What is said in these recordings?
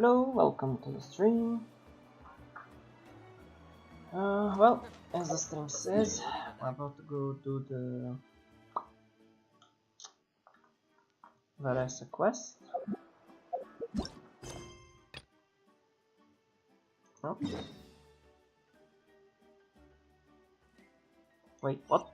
Hello, welcome to the stream. Well, as the stream says, I'm about to go do the Varesa quest. Oh. Wait, what?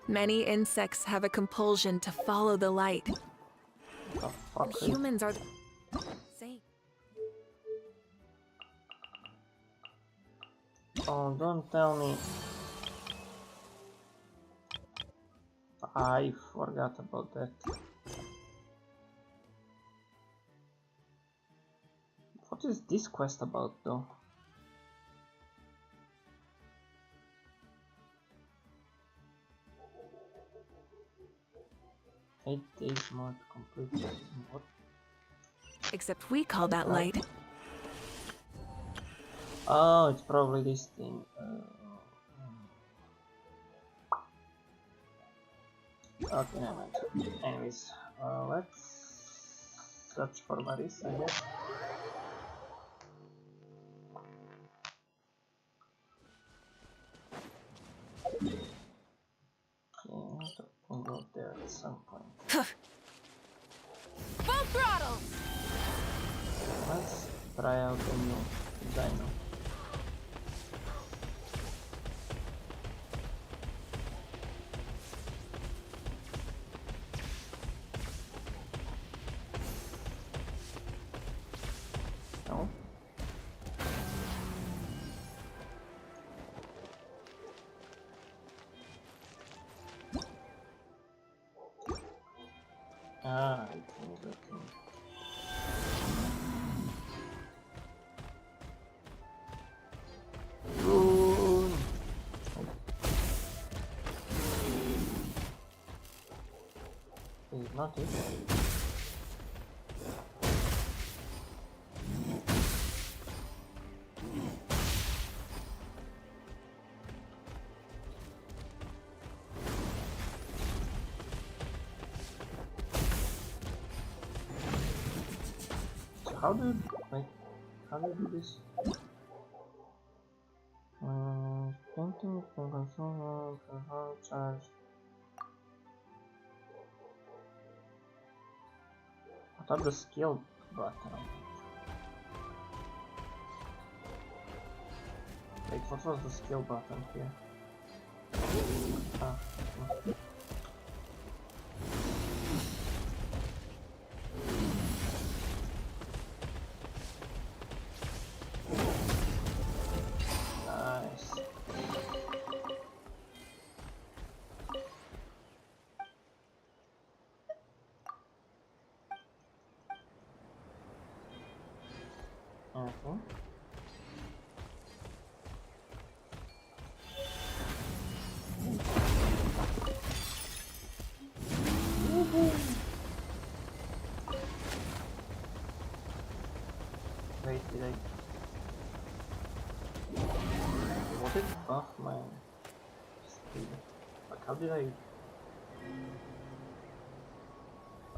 Many insects have a compulsion to follow the light. The fuck is... Humans are the same. Oh, don't tell me. I forgot about that. What is this quest about though? 8 days more to complete. What? Except we call that light. Oh, it's probably this thing. Okay, never mind. Anyways, let's search for Varesa, I guess. Okay, we'll go there at some point. Full throttle! Let's try out the new dino. No? Ah, I think that thing. It's not it. So how do you, like, how do you do this? Painting can control how charge. What are the skill button? Wait, what was the skill button here? Ah, okay. Nice. Okay. Wait, did I... What did buff my speed? Like, how did I...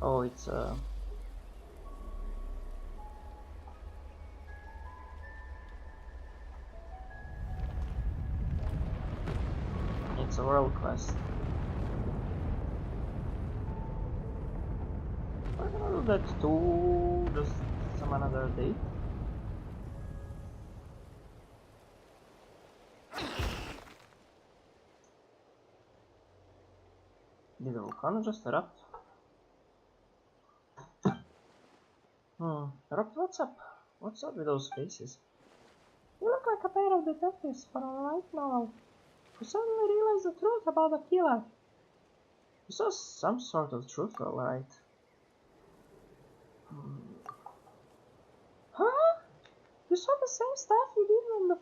Oh, it's it's a world quest. We're gonna do that too, just some another day. Did the volcano just erupt? Erupt, what's up? What's up with those faces? You look like a pair of detectives for a light novel who suddenly realized the truth about the killer. You saw some sort of truth, alright. Huh? You saw the same stuff you did when we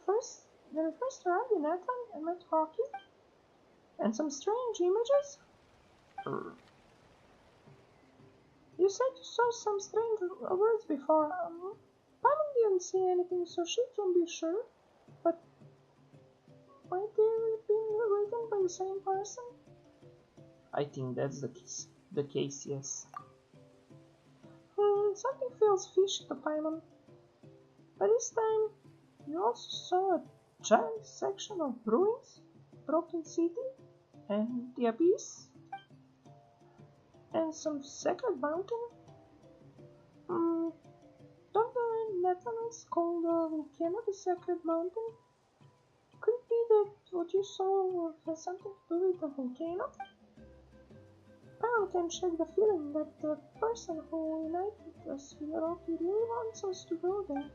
first arrived in Atlant and met Hockey? And some strange images? You said you saw some strange words before. Paimon didn't see anything, so she can be sure. But might they have been written by the same person? I think that's the case, yes. Something feels fishy to Paimon. But this time, you also saw a giant section of ruins, broken city, and the abyss, and some sacred mountain. Don't the Netherlands call the volcano the sacred mountain? Could it be that what you saw has something to do with the volcano? Paimon can shake the feeling that the person who united us with Rocky really wants us to go there.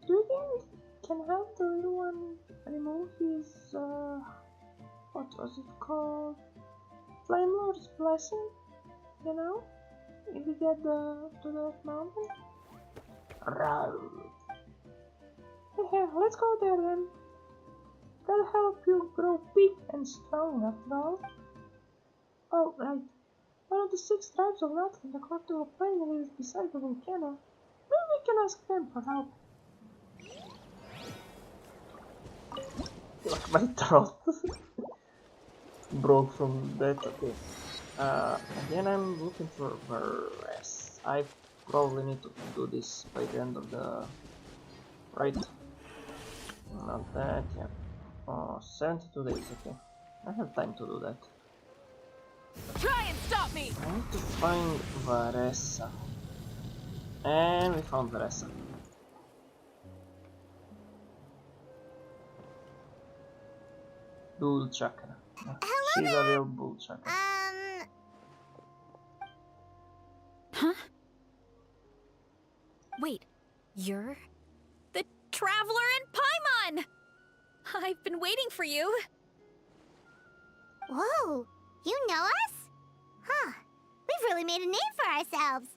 Do you think it can help the little one remove his, what was it called? Flame Lord's blessing? You know? If we get to that mountain? Yeah, let's go there then. That'll help you grow big and strong after all. Oh, right. One of the 6 tribes of Nathan, the collective of Plain, lives beside the volcano. Maybe we can ask them for help. Like my throat broke from that. Okay. Again, I'm looking for Varesa. I probably need to do this by the end of the... Right. Not that, yeah. Oh, 72 days, okay. I have time to do that. Try and stop me! I need to find Varesa. And we found Varesa. Bull chakra. She's a real bull chakra. Huh? Wait, you're the Traveler in Paimon! I've been waiting for you. Whoa, you know us? Huh, we've really made a name for ourselves.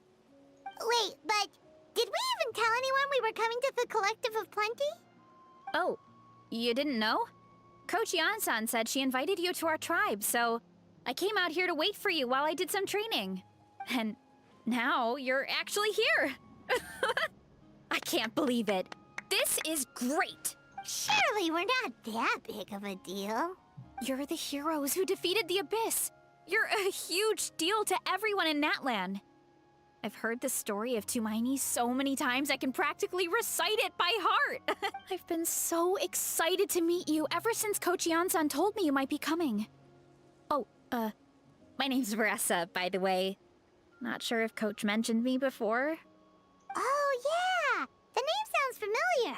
Wait, but did we even tell anyone we were coming to the Collective of Plenty? Oh, you didn't know? Coach Yan-san said she invited you to our tribe, so I came out here to wait for you while I did some training. And now you're actually here. I can't believe it. This is great. Surely we're not that big of a deal. You're the heroes who defeated the Abyss. You're a huge deal to everyone in Natlan. I've heard the story of Tumaini so many times I can practically recite it by heart. I've been so excited to meet you ever since Coach Yan-san told me you might be coming. Oh, my name's Varesa, by the way. Not sure if Coach mentioned me before. Oh, yeah! The name sounds familiar.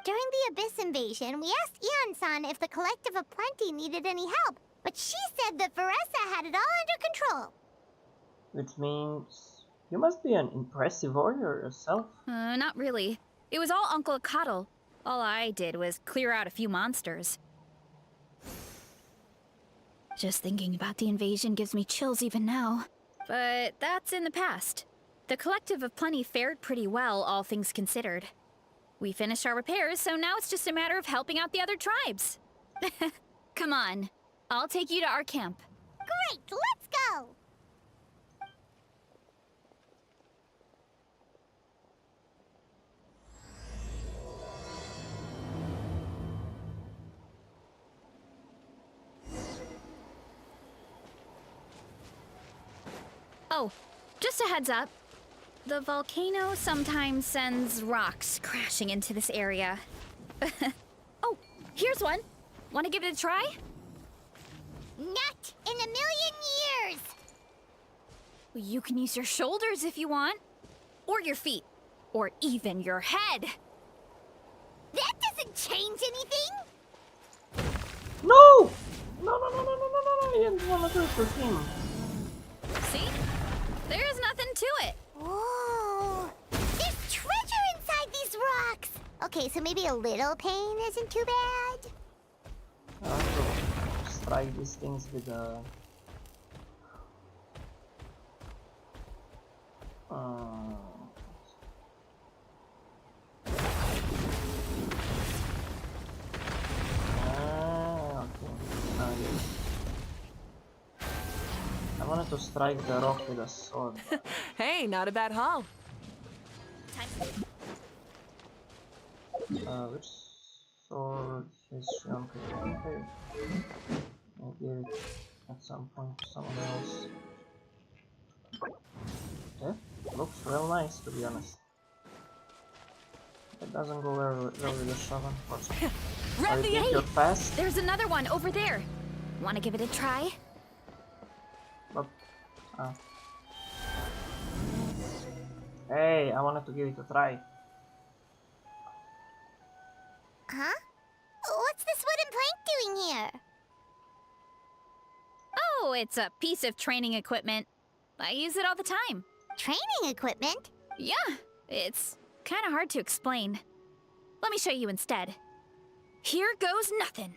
During the Abyss invasion, we asked Ian-san if the Collective of Plenty needed any help, but she said that Varesa had it all under control. Which means you must be an impressive warrior yourself. Not really. It was all Uncle Akatl. All I did was clear out a few monsters. Just thinking about the invasion gives me chills even now. But that's in the past. The Collective of Plenty fared pretty well, all things considered. We finished our repairs, so now it's just a matter of helping out the other tribes. Come on. I'll take you to our camp. Great, let's go! Oh, just a heads up. The volcano sometimes sends rocks crashing into this area. Oh, here's one. Want to give it a try? Not in a million years! You can use your shoulders if you want. Or your feet. Or even your head. That doesn't change anything! No! No! I didn't want to do it for him. See? There's nothing to it. Whoa! There's treasure inside these rocks! Okay, so maybe a little pain isn't too bad? I have to strike these things with a... okay. I wanted to strike the rock with a sword. Hey, not a bad haul. Which sword is she on? Okay. I'll give it at some point to someone else. Okay, looks real nice to be honest. It doesn't go well with the shove, unfortunately. Rev I the think eight. you're fast, There's another one over there. Want to give it a try? but... Hey, I wanted to give it a try. Huh? What's this wooden plank doing here? Oh, it's a piece of training equipment. I use it all the time. Training equipment? Yeah, it's kind of hard to explain. Let me show you instead. Here goes nothing.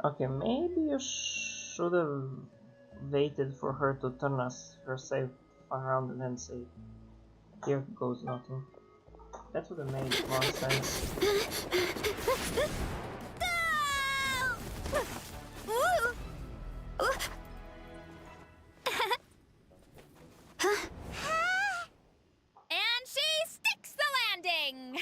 Okay, maybe you should have waited for her to turn herself around and then say, here goes nothing. That would have made more sense. And she sticks the landing!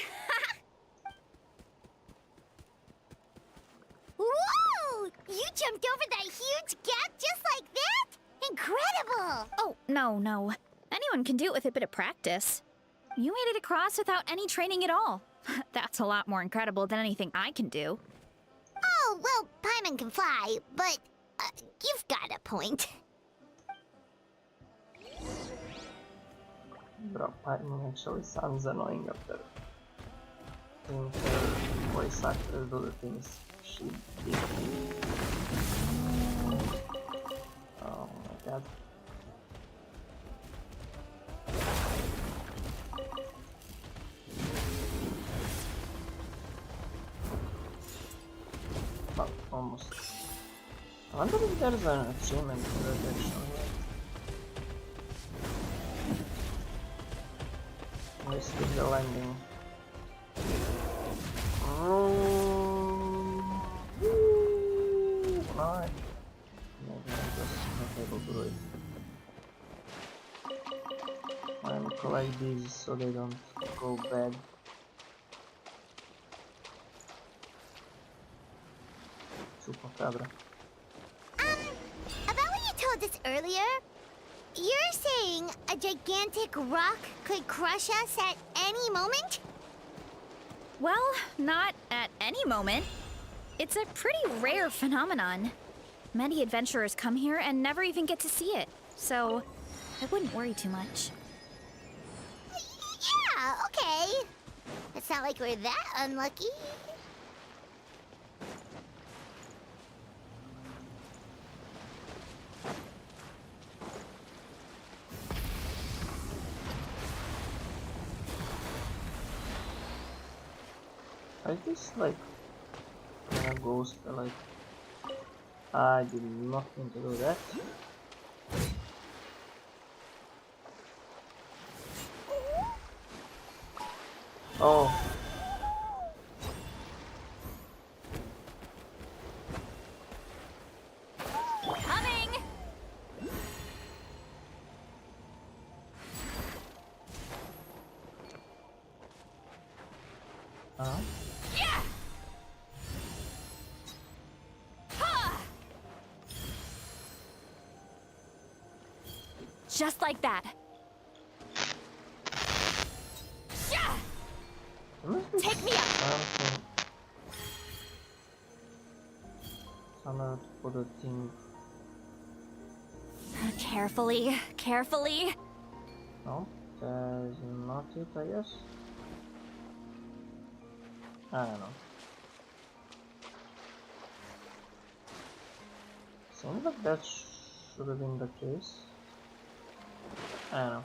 Whoa! You jumped over that huge gap just like that? Incredible! Oh, no. Anyone can do it with a bit of practice. You made it across without any training at all. That's a lot more incredible than anything I can do. Oh, well, Paimon can fly, but you've got a point. Bro, Paimon actually sounds annoying after seeing her voice actors do the things she did. Oh my god. Well, almost. I wonder if there's an achievement for that actually. Let's do the landing. Alright. Maybe I'm just not able to do it. I'll collect these so they don't go bad. Chupacabra. About what you told us earlier, you're saying a gigantic rock could crush us at any moment? Well, not at any moment. It's a pretty rare phenomenon. Many adventurers come here and never even get to see it, so I wouldn't worry too much. Yeah, okay. It's not like we're that unlucky. I just like a ghost like I did not mean to do that. Oh. Coming! Huh? Yeah! Ha! Just like that. Yeah! Take me up! Something. Somewhere to put a thing. Carefully. No, there's not it, I guess. I don't know. Seems like that should have been the case. I don't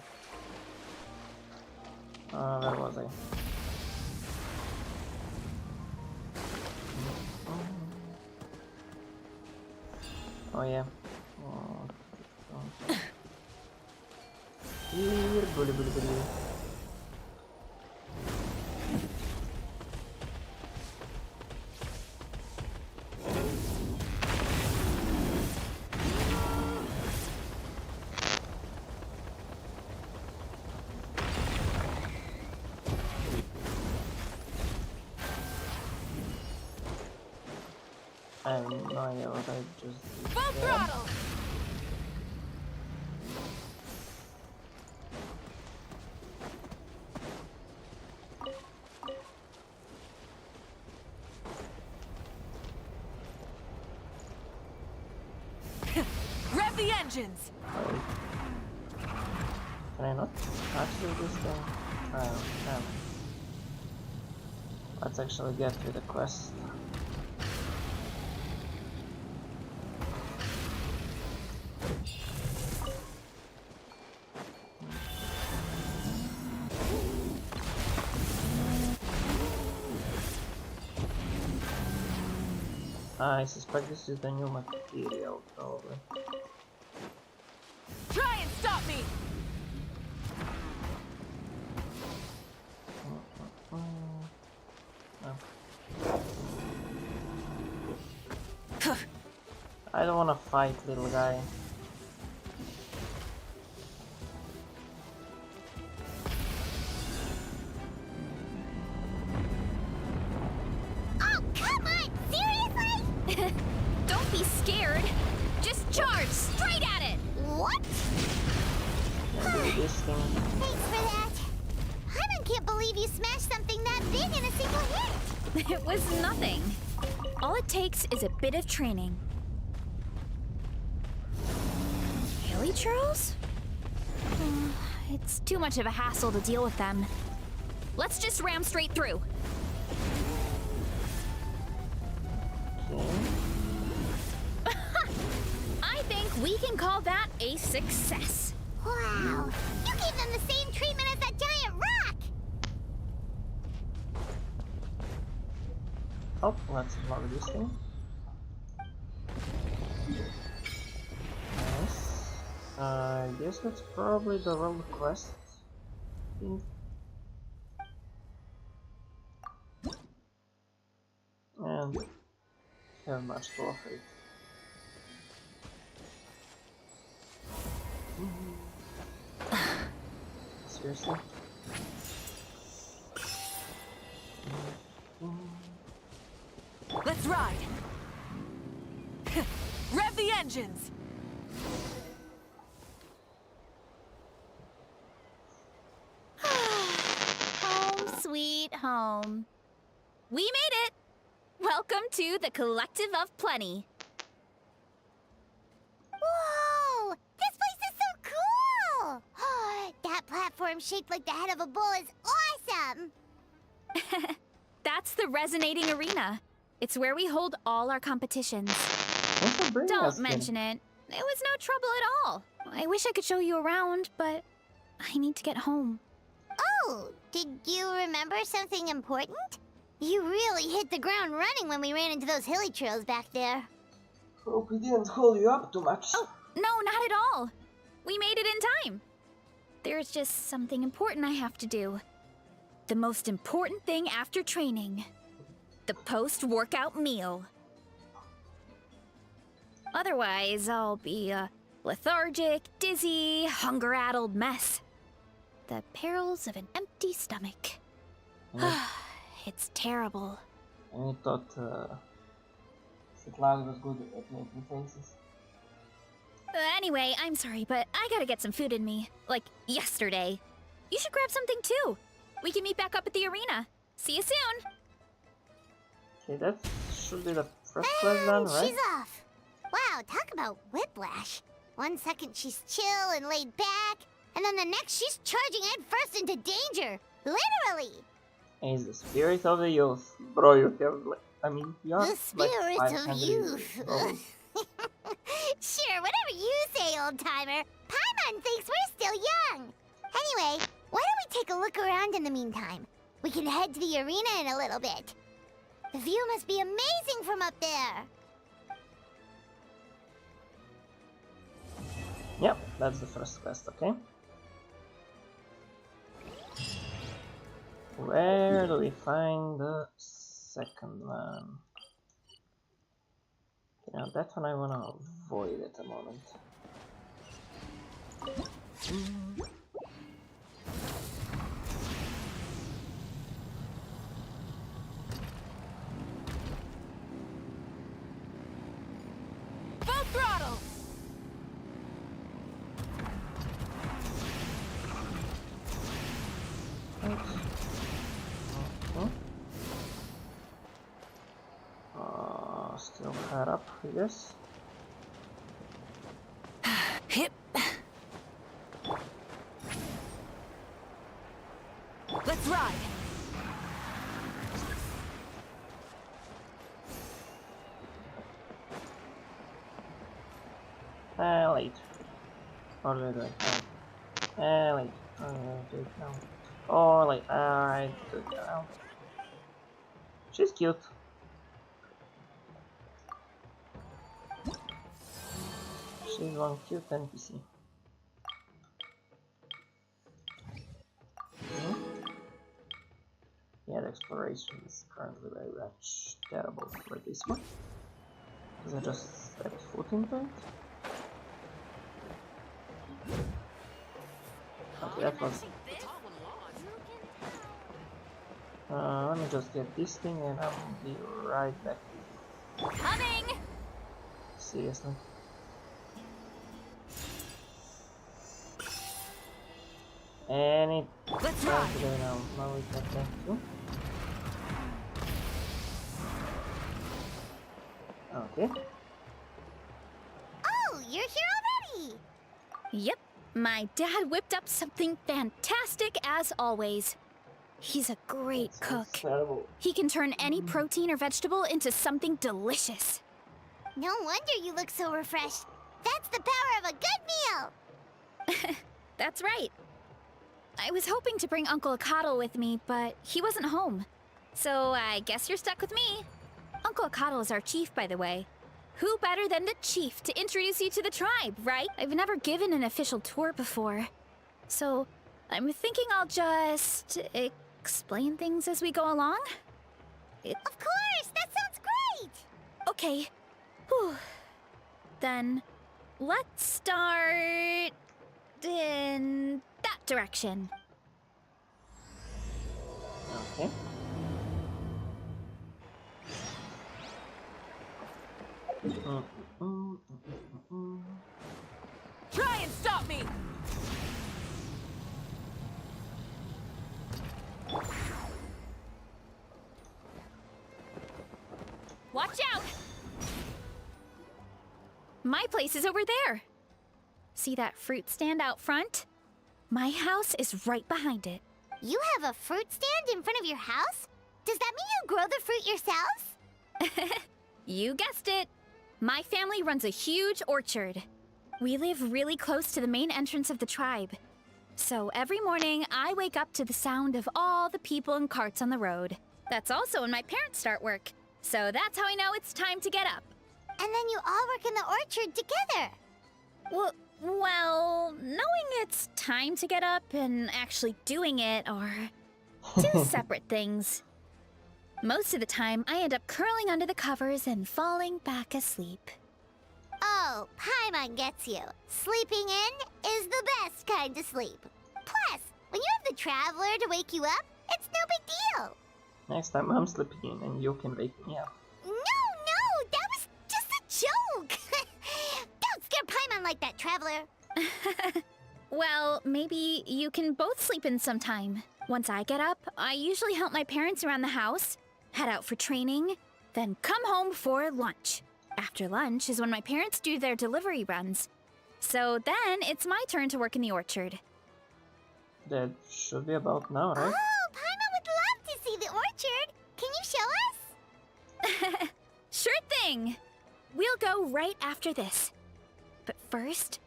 know. Where was I? Oh yeah. Here, bully. I have no idea what I just did Full there. throttle! Rev the engines! Wait. Can I not actually this thing? Oh, damn. Let's actually get to the quest. I suspect this is the new material, probably. Try and stop me! No. I don't wanna fight, little guy. Oh, come on! Seriously? Don't be scared. Just charge straight at it. What? And do this thing. Thanks for that. I can't believe you smashed something that big in a single hit. It was nothing. All it takes is a bit of training. Hilly churls? It's too much of a hassle to deal with them. Let's just ram straight through. Okay. I think we can call that a success. Wow. You gave them the same treatment as that giant rock. Oh, let's unlock this thing. Nice. I guess that's probably the world quest thing. And have much to offer it. Seriously? Let's ride! Rev the engines! Home sweet home. We made it! Welcome to the Collective of Plenty. Whoa! This place is so cool! That platform shaped like the head of a bull is awesome! That's the Resonating Arena. It's where we hold all our competitions. Thanks for bringing us Don't here. mention it. It was no trouble at all. I wish I could show you around, but I need to get home. Oh, did you remember something important? You really hit the ground running when we ran into those hilly trails back there. Hope we didn't hold you up too much. Oh, no, not at all. We made it in time. There's just something important I have to do. The most important thing after training. The post-workout meal. Otherwise, I'll be a lethargic, dizzy, hunger-addled mess. The perils of an empty stomach. It's terrible. And you thought Cloud was good at making faces. Anyway, I'm sorry, but I gotta get some food in me. Like, yesterday. You should grab something too. We can meet back up at the arena. See you soon! Okay, that should be the first quest done, And right? she's off. Wow, talk about whiplash. 1 second she's chill and laid back, and then the next she's charging head first into danger. Literally. He's the spirit of the youth. Bro, you have like, I mean, you are The spirit like of 500 youth. years old. Sure, whatever you say, old-timer. Paimon thinks we're still young. Anyway, why don't we take a look around in the meantime? We can head to the arena in a little bit. The view must be amazing from up there. Yep, that's the first quest, okay? Where do we find the second one? Okay, now that one I wanna avoid at the moment. that up, I guess. Hip. Let's ride. Late. Or do I do it now? Late. I'm gonna do it now. Oh, late. Alright, do it now. She's cute. She's one cute NPC. Yeah, the exploration is currently very much terrible for this one. Because I just stepped foot into it. Okay, that was... let me just get this thing and I'll be right back. Coming! Seriously. And Let's ride. now we can thank you. Okay. Oh, you're here already! Yep, my dad whipped up something fantastic as always. He's a great cook. Terrible. He can turn any protein or vegetable into something delicious. No wonder you look so refreshed. That's the power of a good meal! That's right. I was hoping to bring Uncle Acatl with me, but he wasn't home. So I guess you're stuck with me. Uncle Acatl is our chief, by the way. Who better than the chief to introduce you to the tribe, right? I've never given an official tour before. So I'm thinking I'll just explain things as we go along. Of course! That sounds great! Okay. Whew. Then let's start in that direction. Okay. Try and stop me! Watch out! My place is over there. See that fruit stand out front? My house is right behind it. You have a fruit stand in front of your house? Does that mean you grow the fruit yourselves? You guessed it. My family runs a huge orchard. We live really close to the main entrance of the tribe. So every morning, I wake up to the sound of all the people and carts on the road. That's also when my parents start work. So that's how I know it's time to get up. And then you all work in the orchard together. Well, knowing it's time to get up and actually doing it are two separate things. Most of the time, I end up curling under the covers and falling back asleep. Oh, Paimon gets you. Sleeping in is the best kind of sleep. Plus, when you have the Traveler to wake you up, it's no big deal. Next time I'm sleeping in and you can wake me up. No, that was just a joke. Don't scare Paimon like that, Traveler. Well, maybe you can both sleep in sometime. Once I get up, I usually help my parents around the house, head out for training, then come home for lunch. After lunch is when my parents do their delivery runs. So then it's my turn to work in the orchard. That should be about now, right? Oh, Paimon would love to see the orchard. Can you show us? Sure thing! We'll go right after this. But first,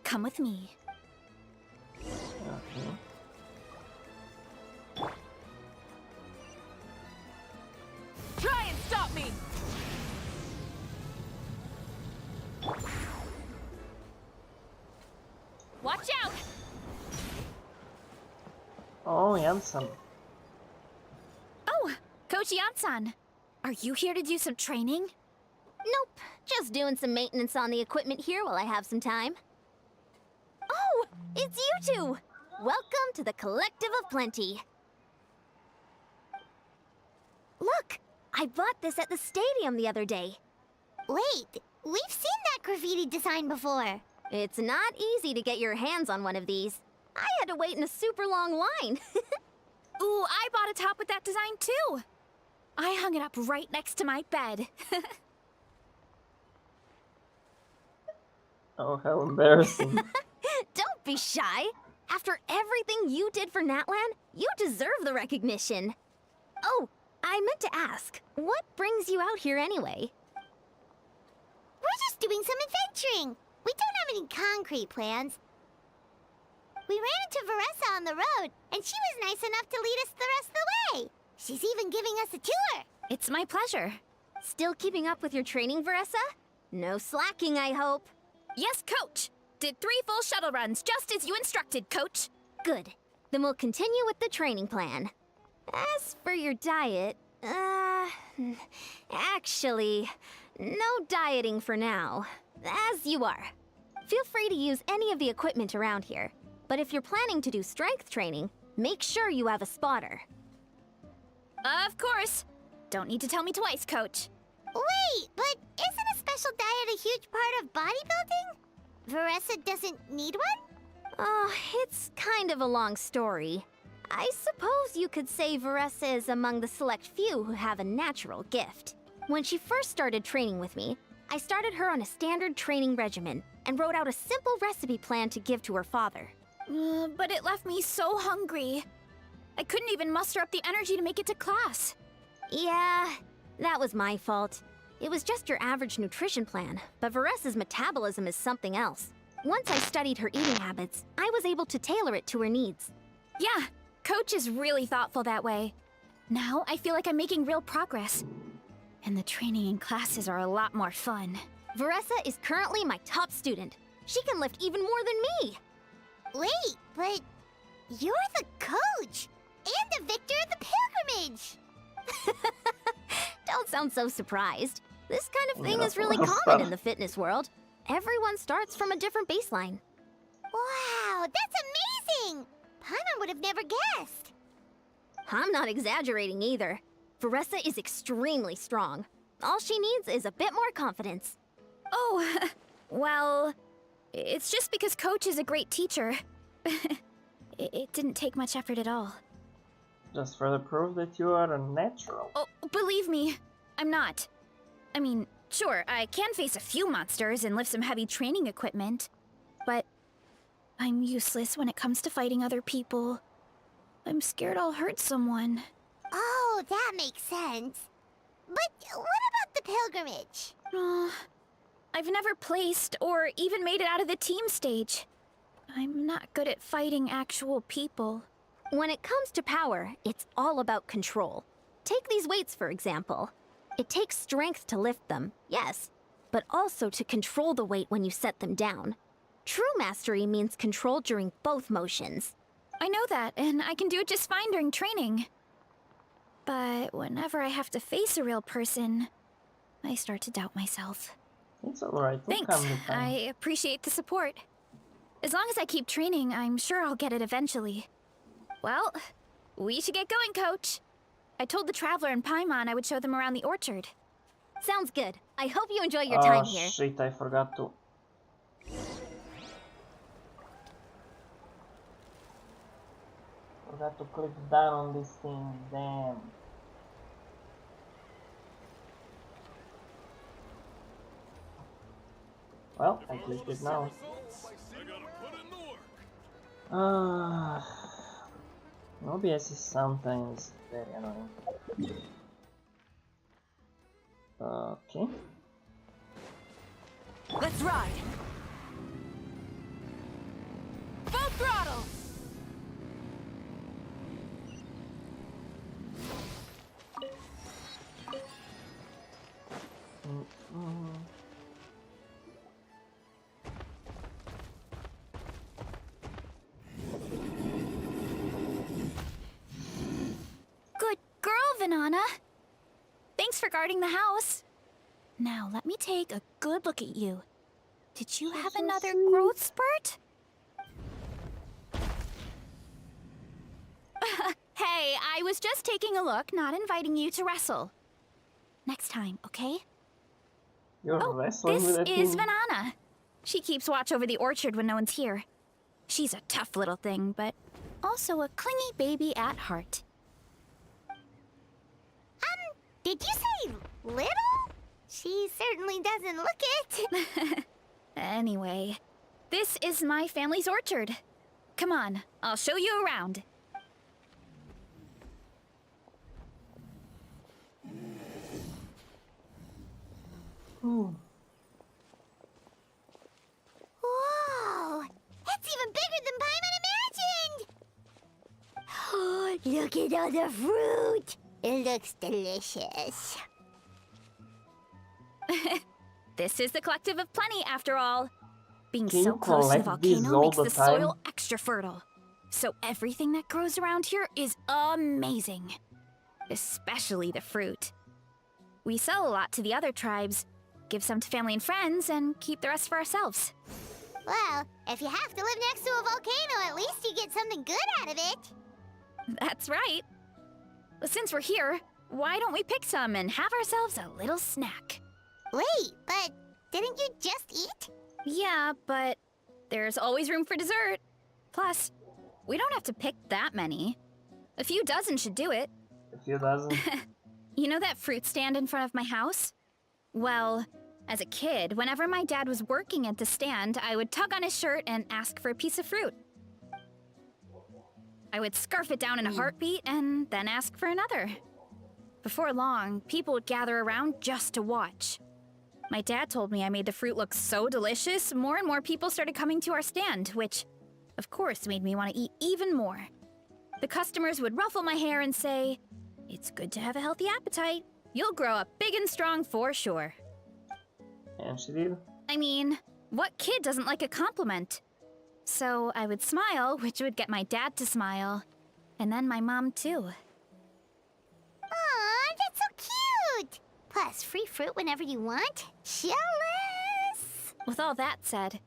come with me. Okay. Try and stop me! Watch out! Oh, Yansan. Oh, Coach Yansan. Are you here to do some training? Nope, just doing some maintenance on the equipment here while I have some time. Oh, it's you two! Welcome to the Collective of Plenty. Look, I bought this at the stadium the other day. Wait, we've seen that graffiti design before. It's not easy to get your hands on one of these. I had to wait in a super long line. Ooh, I bought a top with that design too. I hung it up right next to my bed. Oh, how embarrassing. Don't be shy. After everything you did for Natlan, you deserve the recognition. Oh, I meant to ask, what brings you out here anyway? We're just doing some adventuring. We don't have any concrete plans. We ran into Varesa on the road, and she was nice enough to lead us the rest of the way. She's even giving us a tour. It's my pleasure. Still keeping up with your training, Varesa? No slacking, I hope. Yes, Coach! Did 3 full shuttle runs, just as you instructed, Coach. Good. Then we'll continue with the training plan. As for your diet, actually, no dieting for now. As you are. Feel free to use any of the equipment around here. But if you're planning to do strength training, make sure you have a spotter. Of course. Don't need to tell me twice, Coach. Wait, but isn't a special diet a huge part of bodybuilding? Varesa doesn't need one? Oh, it's kind of a long story. I suppose you could say Varesa is among the select few who have a natural gift. When she first started training with me, I started her on a standard training regimen and wrote out a simple recipe plan to give to her father. But it left me so hungry. I couldn't even muster up the energy to make it to class. Yeah, that was my fault. It was just your average nutrition plan, but Varesa's metabolism is something else. Once I studied her eating habits, I was able to tailor it to her needs. Yeah, Coach is really thoughtful that way. Now I feel like I'm making real progress. And the training and classes are a lot more fun. Varesa is currently my top student. She can lift even more than me. Wait, but you're the coach and the victor of the pilgrimage. Don't sound so surprised. This kind of thing Yeah, is really well, common in the fitness world. Everyone starts from a different baseline. Wow, that's amazing! Paimon would have never guessed. I'm not exaggerating either. Varesa is extremely strong. All she needs is a bit more confidence. Oh, well, it's just because Coach is a great teacher. It didn't take much effort at all. Just for the proof that you are a natural. Oh, believe me, I'm not. I mean, sure, I can face a few monsters and lift some heavy training equipment, but I'm useless when it comes to fighting other people. I'm scared I'll hurt someone. Oh, that makes sense. But what about the pilgrimage? I've never placed or even made it out of the team stage. I'm not good at fighting actual people. When it comes to power, it's all about control. Take these weights, for example. It takes strength to lift them, yes, but also to control the weight when you set them down. True mastery means control during both motions. I know that, and I can do it just fine during training. But whenever I have to face a real person, I start to doubt myself. It's alright. Thanks, I appreciate the support. As long as I keep training, I'm sure I'll get it eventually. Well, we should get going, Coach. I told the Traveler and Paimon I would show them around the orchard. Sounds good. I hope you enjoy your time here. Oh shit, I forgot to... Forgot to click down on this thing, damn. Well, I clicked it now. OBS is sometimes very annoying. Okay. Let's ride. Full throttle. Good girl, Vanana. Thanks for guarding the house. Now, let me take a good look at you. Did you have another growth spurt? Hey, I was just taking a look, not inviting you to wrestle. Next time, okay? You're wrestling with This that is thing? Vanana. She keeps watch over the orchard when no one's here. She's a tough little thing, but also a clingy baby at heart. Did you say little? She certainly doesn't look it. Anyway, this is my family's orchard. Come on, I'll show you around. Ooh. Whoa! It's even bigger than Paimon imagined! Look at all the fruit! It looks delicious. This is the Collective of Plenty, after all. Being Can so you close to the collect these volcano all makes the the time? soil extra fertile. So everything that grows around here is amazing. Especially the fruit. We sell a lot to the other tribes, give some to family and friends, and keep the rest for ourselves. Well, if you have to live next to a volcano, at least you get something good out of it. That's right. Since we're here, why don't we pick some and have ourselves a little snack? Wait, but didn't you just eat? Yeah, but there's always room for dessert. Plus, we don't have to pick that many. A few dozen should do it. A few dozen. You know that fruit stand in front of my house? Well, as a kid, whenever my dad was working at the stand, I would tug on his shirt and ask for a piece of fruit. I would scarf it down in a heartbeat and then ask for another. Before long, people would gather around just to watch. My dad told me I made the fruit look so delicious, more and more people started coming to our stand, which, of course, made me want to eat even more. The customers would ruffle my hair and say, "It's good to have a healthy appetite. You'll grow up big and strong for sure." And she did. I mean, what kid doesn't like a compliment? So I would smile, which would get my dad to smile. And then my mom, too. Aw, that's so cute! Plus, free fruit whenever you want. Jealous! With all that said,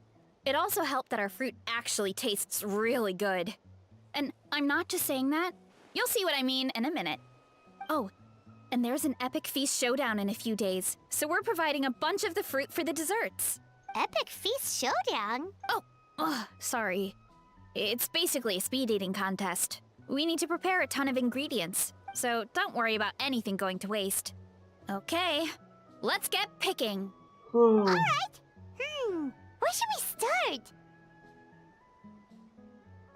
it also helped that our fruit actually tastes really good. And I'm not just saying that. You'll see what I mean in a minute. Oh, and there's an epic feast showdown in a few days, so we're providing a bunch of the fruit for the desserts. Epic Feast Showdown? Ugh, sorry. It's basically a speed eating contest. We need to prepare a ton of ingredients, so don't worry about anything going to waste. Okay, let's get picking. Alright! Where should we start?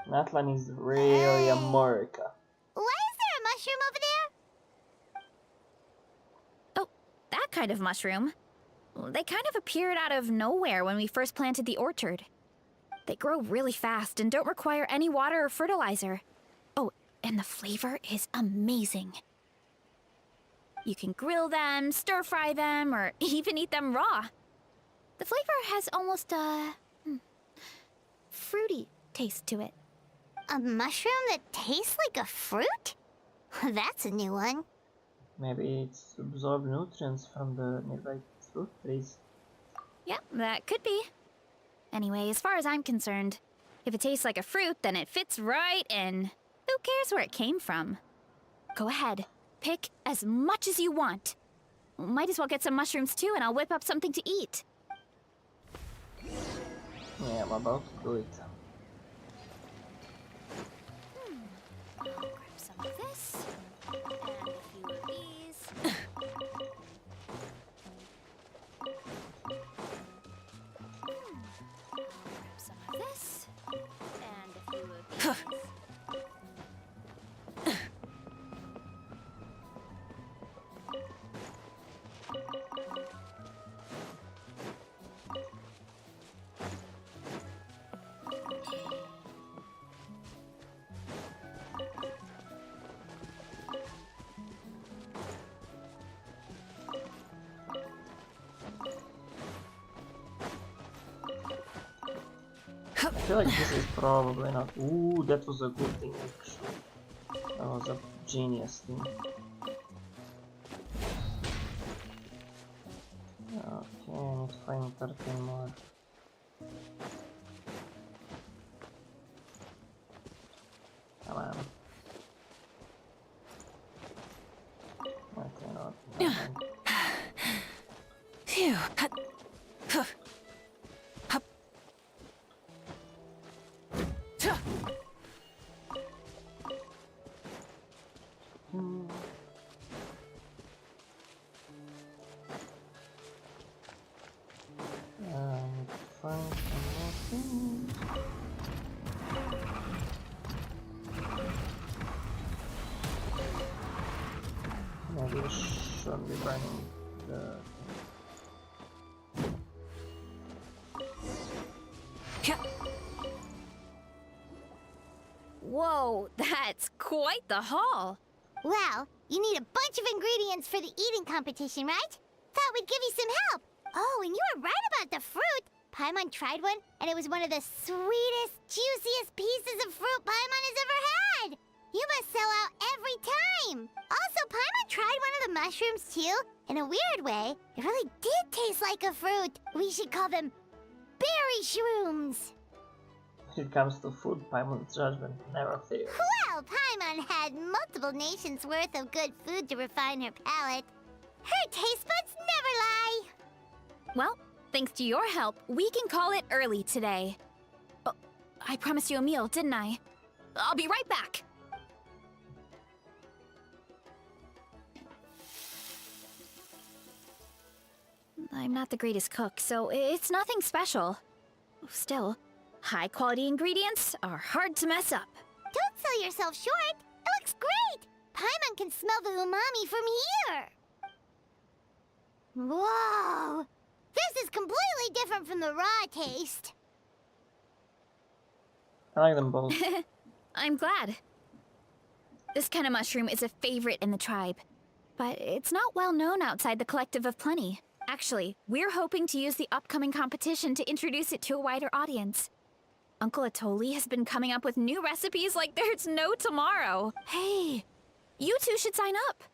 Natlan is really America. Why is there a mushroom over there? Oh, that kind of mushroom. They kind of appeared out of nowhere when we first planted the orchard. They grow really fast and don't require any water or fertilizer. Oh, and the flavor is amazing. You can grill them, stir-fry them, or even eat them raw. The flavor has almost a fruity taste to it. A mushroom that tastes like a fruit? That's a new one. Maybe it's absorbed nutrients from the nearby fruit trees. Yeah, that could be. Anyway, as far as I'm concerned, if it tastes like a fruit, then it fits right in. Who cares where it came from? Go ahead, pick as much as you want. Might as well get some mushrooms too, and I'll whip up something to eat. Yeah, I'm about to do it. Grab some of this, and a few of these. Grab some of this, and a few of these. I feel like this is probably not. Ooh, that was a good thing actually. That was a genius thing. Okay, I need to find 13 more. Come on. Okay, not. Phew. Find shouldn't be burning the... Whoa, that's quite the haul. Well, you need a bunch of ingredients for the eating competition, right? Thought we'd give you some help. Oh, and you were right about the fruit. Paimon tried one, and it was one of the sweetest, juiciest pieces of fruit Paimon has ever had. You must sell out every time. Also, Paimon tried one of the mushrooms too. In a weird way, it really did taste like a fruit. We should call them berry shrooms. When it comes to food, Paimon's judgment never fails. Well, Paimon had multiple nations worth of good food to refine her palate. Her taste buds never lie. Well, thanks to your help, we can call it early today. Oh, I promised you a meal, didn't I? I'll be right back. I'm not the greatest cook, so it's nothing special. Still, high-quality ingredients are hard to mess up. Don't sell yourself short. It looks great. Paimon can smell the umami from here. Whoa! This is completely different from the raw taste. I like them both. I'm glad. This kind of mushroom is a favorite in the tribe, but it's not well known outside the Collective of Plenty. Actually, we're hoping to use the upcoming competition to introduce it to a wider audience. Uncle Atoli has been coming up with new recipes like there's no tomorrow. Hey, you two should sign up.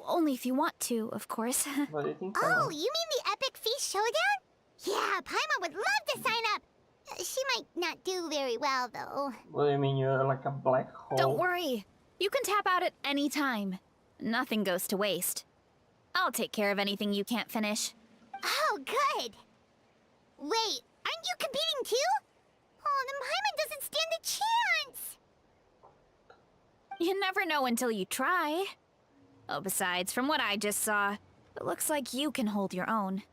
Only if you want to, of course. What do you think? Oh, you mean the Epic Feast Showdown? Yeah, Paimon would love to sign up. She might not do very well, though. What do you mean you're like a black hole? Don't worry. You can tap out at any time. Nothing goes to waste. I'll take care of anything you can't finish. Oh, good. Wait, aren't you competing too? Oh, then Paimon doesn't stand a chance. You never know until you try. Oh, besides, from what I just saw, it looks like you can hold your own.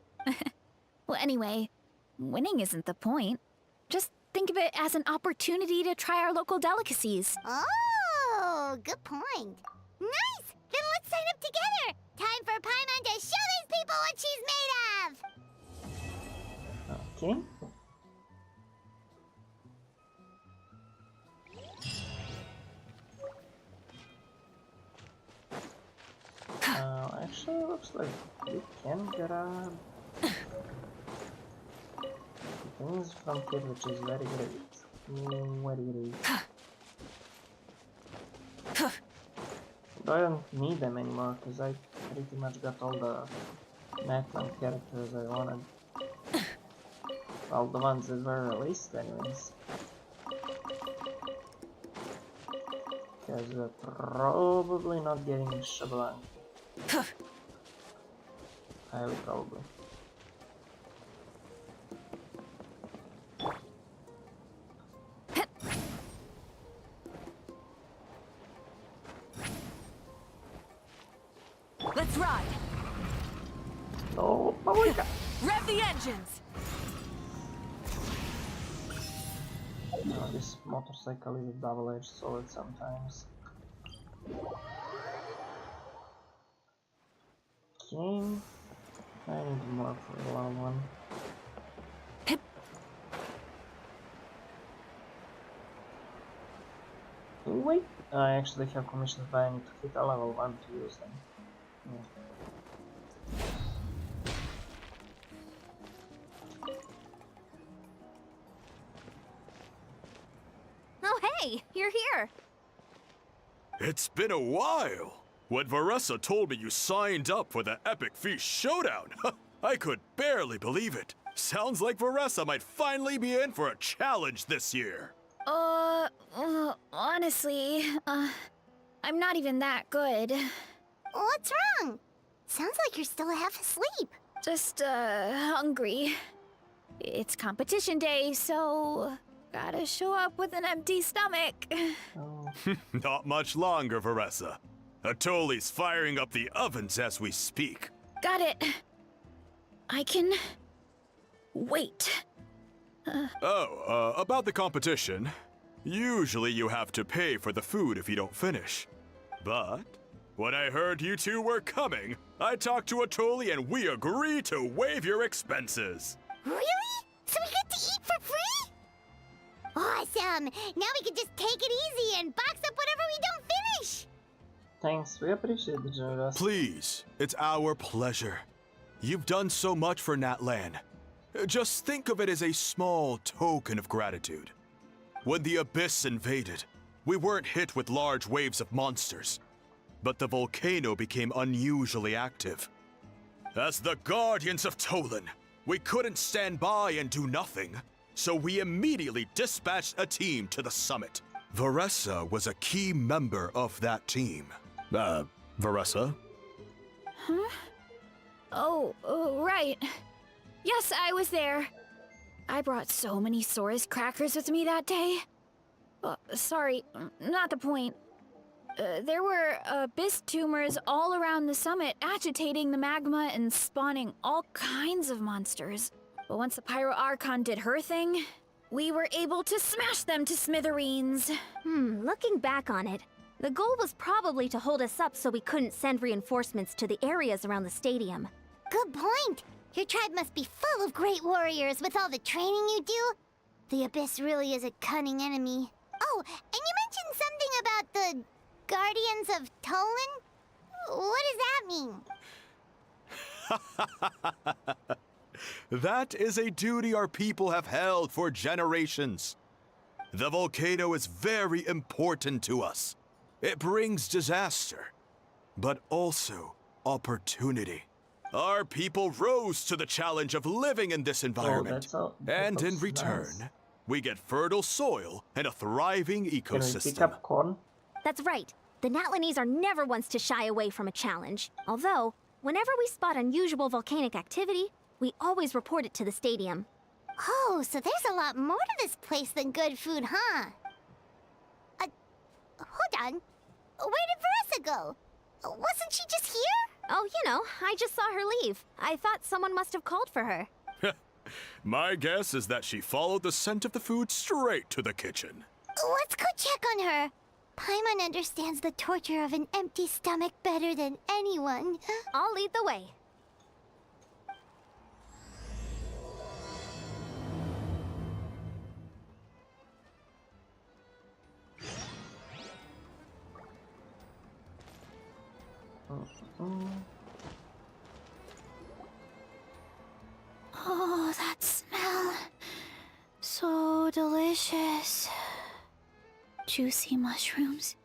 Well, anyway, winning isn't the point. Just think of it as an opportunity to try our local delicacies. Oh, good point. Nice! Then let's sign up together. Time for Paimon to show these people what she's made of. Okay. Actually, it looks like we can get a things from here, which is very great. Very great. But I don't need them anymore because I pretty much got all the Natlan characters I wanted. All the ones that were released, anyways. Because we're probably not getting Shabalan. Highly probably. Let's ride. Oh, my god! Rev the engines. Oh, this motorcycle is a double-edged sword sometimes. Okay. I need more for the long one. Wait, I actually have commissions, but I need to hit a level 1 to use them. Oh, hey, you're here. It's been a while. When Varesa told me you signed up for the Epic Feast Showdown, I could barely believe it. Sounds like Varesa might finally be in for a challenge this year. Honestly, I'm not even that good. What's wrong? Sounds like you're still half asleep. Just, hungry. It's competition day, so gotta show up with an empty stomach. Oh. Not much longer, Varesa. Atoli's firing up the ovens as we speak. Got it. I can wait. About the competition. Usually you have to pay for the food if you don't finish. But when I heard you two were coming, I talked to Atoli and we agree to waive your expenses. Really? So we get to eat for free? Awesome! Now we can just take it easy and box up whatever we don't finish! Thanks, we appreciate the generosity. Please, it's our pleasure. You've done so much for Natlan. Just think of it as a small token of gratitude. When the Abyss invaded, we weren't hit with large waves of monsters, but the volcano became unusually active. As the Guardians of Tolan, we couldn't stand by and do nothing, so we immediately dispatched a team to the summit. Varesa was a key member of that team. Varesa? Huh? Oh, right. Yes, I was there. I brought so many Saurus crackers with me that day. Sorry, not the point. There were abyss tumors all around the summit, agitating the magma and spawning all kinds of monsters. But once the Pyro Archon did her thing, we were able to smash them to smithereens. Looking back on it, the goal was probably to hold us up so we couldn't send reinforcements to the areas around the stadium. Good point! Your tribe must be full of great warriors with all the training you do. The Abyss really is a cunning enemy. Oh, and you mentioned something about the Guardians of Tolan? What does that mean? That is a duty our people have held for generations. The volcano is very important to us. It brings disaster, but also opportunity. Our people rose to the challenge of living in this environment, and in return, we get fertile soil and a thriving ecosystem. Can we pick up corn? That's right. The Natlanese are never ones to shy away from a challenge. Although, whenever we spot unusual volcanic activity, we always report it to the stadium. Oh, so there's a lot more to this place than good food, huh? Hold on. Where did Varesa go? Wasn't she just here? Oh, you know, I just saw her leave. I thought someone must have called for her. My guess is that she followed the scent of the food straight to the kitchen. Let's go check on her. Paimon understands the torture of an empty stomach better than anyone. I'll lead the way. Oh, that smell. So delicious. Juicy mushrooms,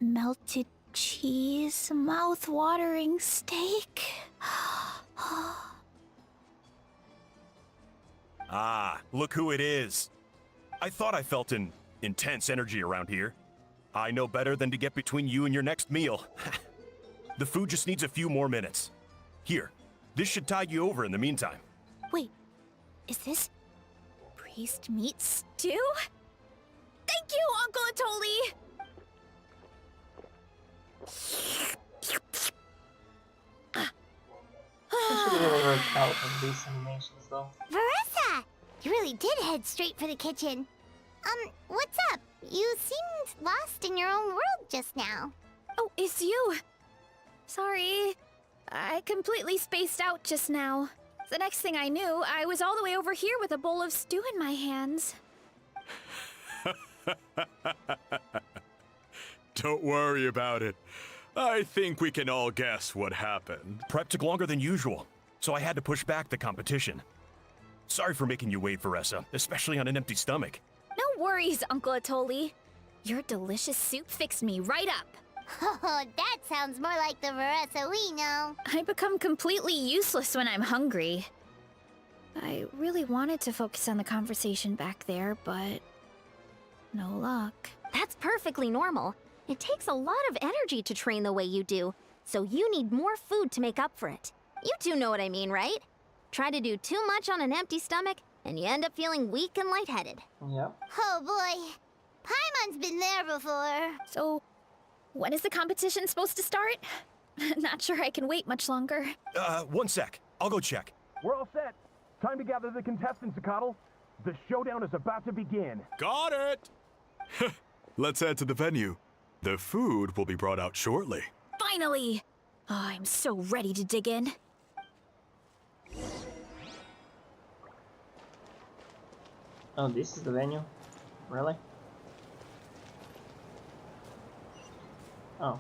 melted cheese, mouth-watering steak. Ah, look who it is. I thought I felt an intense energy around here. I know better than to get between you and your next meal. The food just needs a few more minutes. Here, this should tide you over in the meantime. Wait, is this priest meat stew? Thank you, Uncle Atoli! This should really work out in these animations though. Varesa! You really did head straight for the kitchen. What's up? You seemed lost in your own world just now. Oh, it's you. Sorry. I completely spaced out just now. The next thing I knew, I was all the way over here with a bowl of stew in my hands. Don't worry about it. I think we can all guess what happened. Prep took longer than usual, so I had to push back the competition. Sorry for making you wait, Varesa, especially on an empty stomach. No worries, Uncle Atoli. Your delicious soup fixed me right up. Oh, that sounds more like the Varesa we know. I become completely useless when I'm hungry. I really wanted to focus on the conversation back there, but no luck. That's perfectly normal. It takes a lot of energy to train the way you do, so you need more food to make up for it. You two know what I mean, right? Try to do too much on an empty stomach, and you end up feeling weak and lightheaded. Yep. Oh boy. Paimon's been there before. So, when is the competition supposed to start? Not sure I can wait much longer. 1 sec. I'll go check. We're all set. Time to gather the contestants, Zakatl. The showdown is about to begin. Got it! Let's head to the venue. The food will be brought out shortly. Finally! I'm so ready to dig in. Oh, this is the venue? Really? Oh.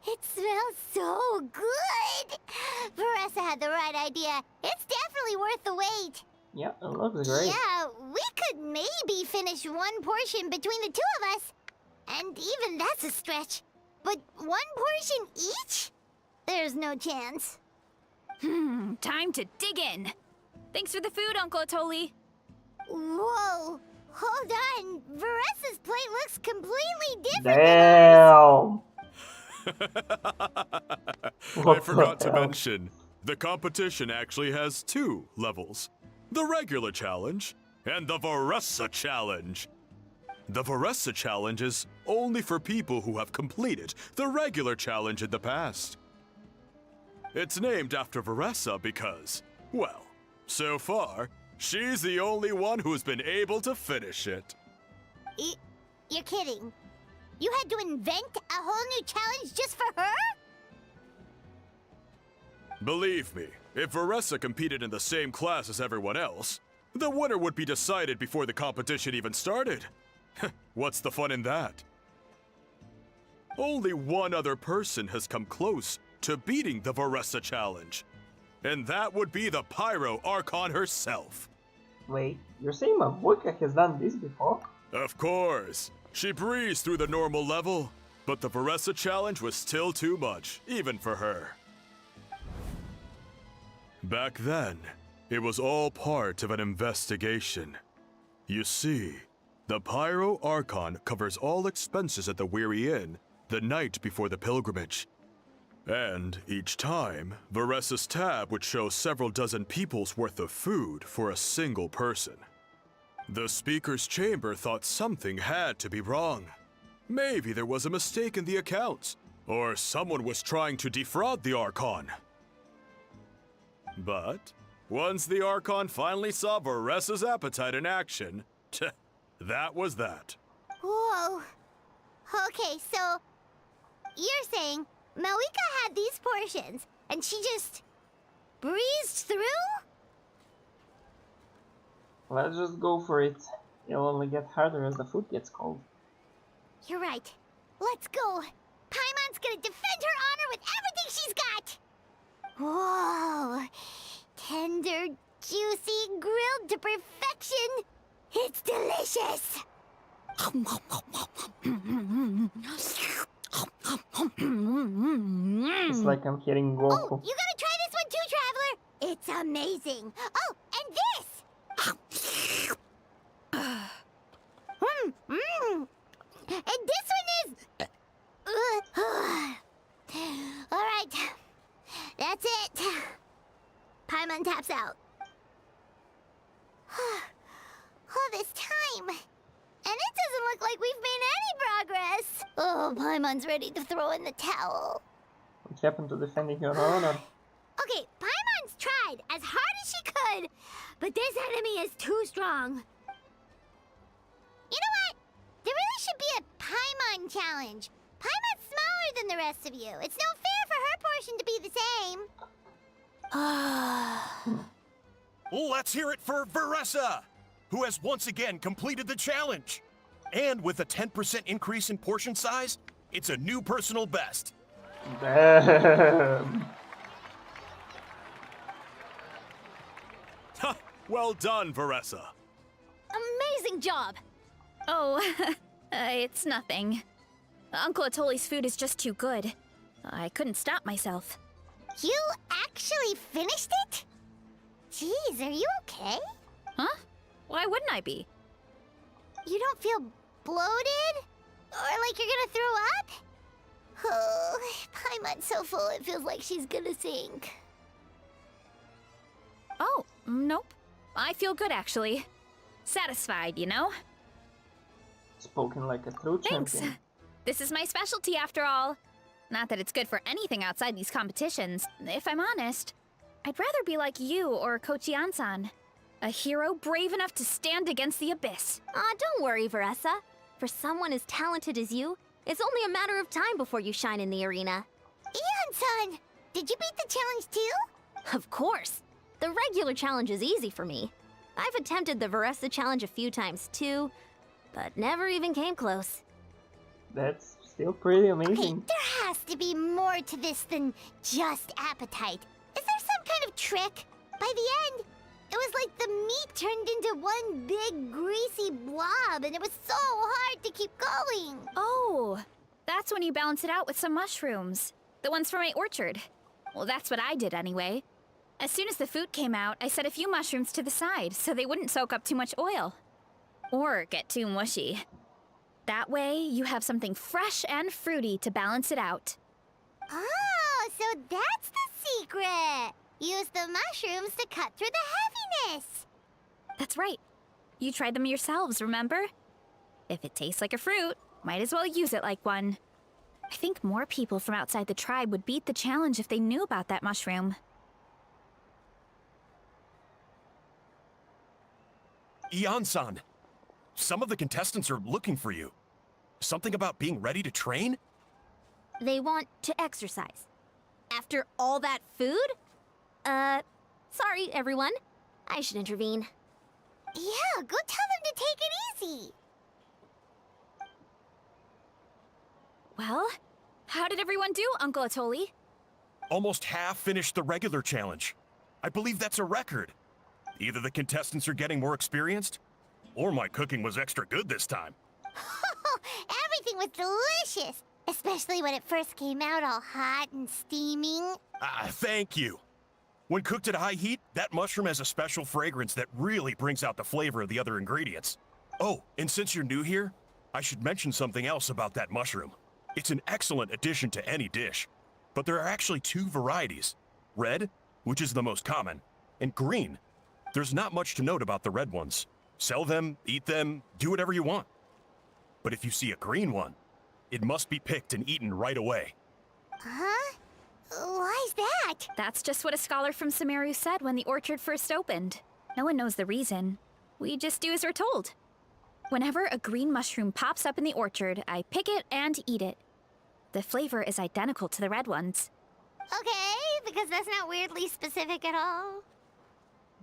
It smells so good! Varesa had the right idea. It's definitely worth the wait. Yeah, it looks great. Yeah, we could maybe finish one portion between the two of us. And even that's a stretch. But one portion each? There's no chance. Time to dig in. Thanks for the food, Uncle Atoli. Whoa! Hold on. Varesa's plate looks completely different Damn! I forgot to mention, the competition actually has 2 levels. The regular challenge and the Varesa challenge. The Varesa challenge is only for people who have completed the regular challenge in the past. It's named after Varesa because, well, so far, she's the only one who's been able to finish it. You're kidding. You had to invent a whole new challenge just for her? Believe me, if Varesa competed in the same class as everyone else, the winner would be decided before the competition even started. What's the fun in that? Only one other person has come close to beating the Varesa challenge, and that would be the Pyro Archon herself. Wait, you're saying Mabuka has done this before? Of course. She breezed through the normal level, but the Varesa challenge was still too much, even for her. Back then, it was all part of an investigation. You see, the Pyro Archon covers all expenses at the Weary Inn the night before the pilgrimage. And each time, Varesa's tab would show several dozen people's worth of food for a single person. The speaker's chamber thought something had to be wrong. Maybe there was a mistake in the accounts, or someone was trying to defraud the Archon. But once the Archon finally saw Varesa's appetite in action, that was that. Whoa. Okay, so you're saying Malika had these portions and she just breezed through? Let's just go for it. It'll only get harder as the food gets cold. You're right. Let's go. Paimon's gonna defend her honor with everything she's got. Whoa. Tender, juicy, grilled to perfection. It's delicious. It's like I'm hitting Oh, Goku. you gotta try this one too, Traveler. It's amazing. Oh, and this. And this one is. All right, that's it. Paimon taps out. All this time, and it doesn't look like we've made any progress. Oh, Paimon's ready to throw in the towel. What happened to defending your honor? Okay, Paimon's tried as hard as she could, but this enemy is too strong. You know what? There really should be a Paimon challenge. Paimon's smaller than the rest of you. It's no fair for her portion to be the same. Let's hear it for Varesa, who has once again completed the challenge. And with a 10% increase in portion size, it's a new personal best. Damn. Ha! Well done, Varesa. Amazing job! Oh, it's nothing. Uncle Atoli's food is just too good. I couldn't stop myself. You actually finished it? Jeez, are you okay? Huh? Why wouldn't I be? You don't feel bloated? Or like you're gonna throw up? Oh, Paimon's so full it feels like she's gonna sink. Oh, nope. I feel good, actually. Satisfied, you know? Spoken like a true Thanks. champion. This is my specialty after all. Not that it's good for anything outside these competitions. If I'm honest, I'd rather be like you or Kochi Ansan. A hero brave enough to stand against the abyss. Aw, don't worry, Varesa. For someone as talented as you, it's only a matter of time before you shine in the arena. Eon-san, did you beat the challenge too? Of course. The regular challenge is easy for me. I've attempted the Varesa challenge a few times too, but never even came close. That's still pretty Okay, amazing. there has to be more to this than just appetite. Is there some kind of trick? By the end, it was like the meat turned into one big greasy blob, and it was so hard to keep going. Oh, that's when you balance it out with some mushrooms. The ones from my orchard. Well, that's what I did anyway. As soon as the food came out, I set a few mushrooms to the side so they wouldn't soak up too much oil. Or get too mushy. That way, you have something fresh and fruity to balance it out. Oh, so that's the secret. Use the mushrooms to cut through the heaviness. That's right. You tried them yourselves, remember? If it tastes like a fruit, might as well use it like one. I think more people from outside the tribe would beat the challenge if they knew about that mushroom. Ian-san, some of the contestants are looking for you. Something about being ready to train? They want to exercise. After all that food? Sorry, everyone. I should intervene. Yeah, go tell them to take it easy. Well, how did everyone do, Uncle Atoli? Almost half finished the regular challenge. I believe that's a record. Either the contestants are getting more experienced, or my cooking was extra good this time. Everything was delicious, especially when it first came out all hot and steaming. Thank you. When cooked at high heat, that mushroom has a special fragrance that really brings out the flavor of the other ingredients. Oh, and since you're new here, I should mention something else about that mushroom. It's an excellent addition to any dish, but there are actually two varieties. Red, which is the most common, and green. There's not much to note about the red ones. Sell them, eat them, do whatever you want. But if you see a green one, it must be picked and eaten right away. Huh? Why's that? That's just what a scholar from Sumeru said when the orchard first opened. No one knows the reason. We just do as we're told. Whenever a green mushroom pops up in the orchard, I pick it and eat it. The flavor is identical to the red ones. Okay, because that's not weirdly specific at all.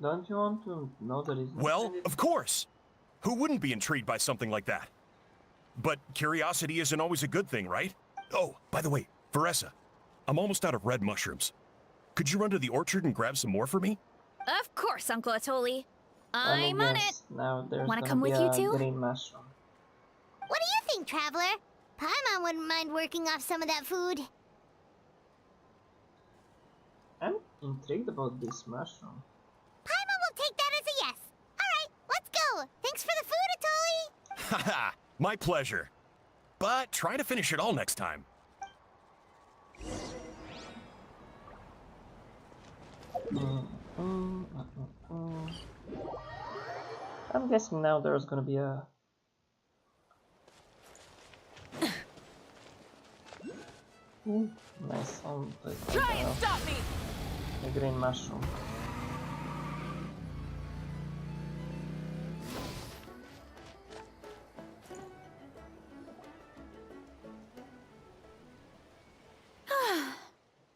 Don't you want to know the reason? Well, of course. Who wouldn't be intrigued by something like that? But curiosity isn't always a good thing, right? Oh, by the way, Varesa, I'm almost out of red mushrooms. Could you run to the orchard and grab some more for me? Of course, Uncle Atoli. Let me I'm on it. guess. Now there's Wanna gonna come be with you a too? green mushroom. What do you think, Traveler? Paimon wouldn't mind working off some of that food. I'm intrigued about this mushroom. Paimon will take that as a yes. Alright, let's go. Thanks for the food, Atoli. Haha, my pleasure. But try to finish it all next time. I'm guessing now there's gonna be a... nice sound. Try and stop me! A green mushroom.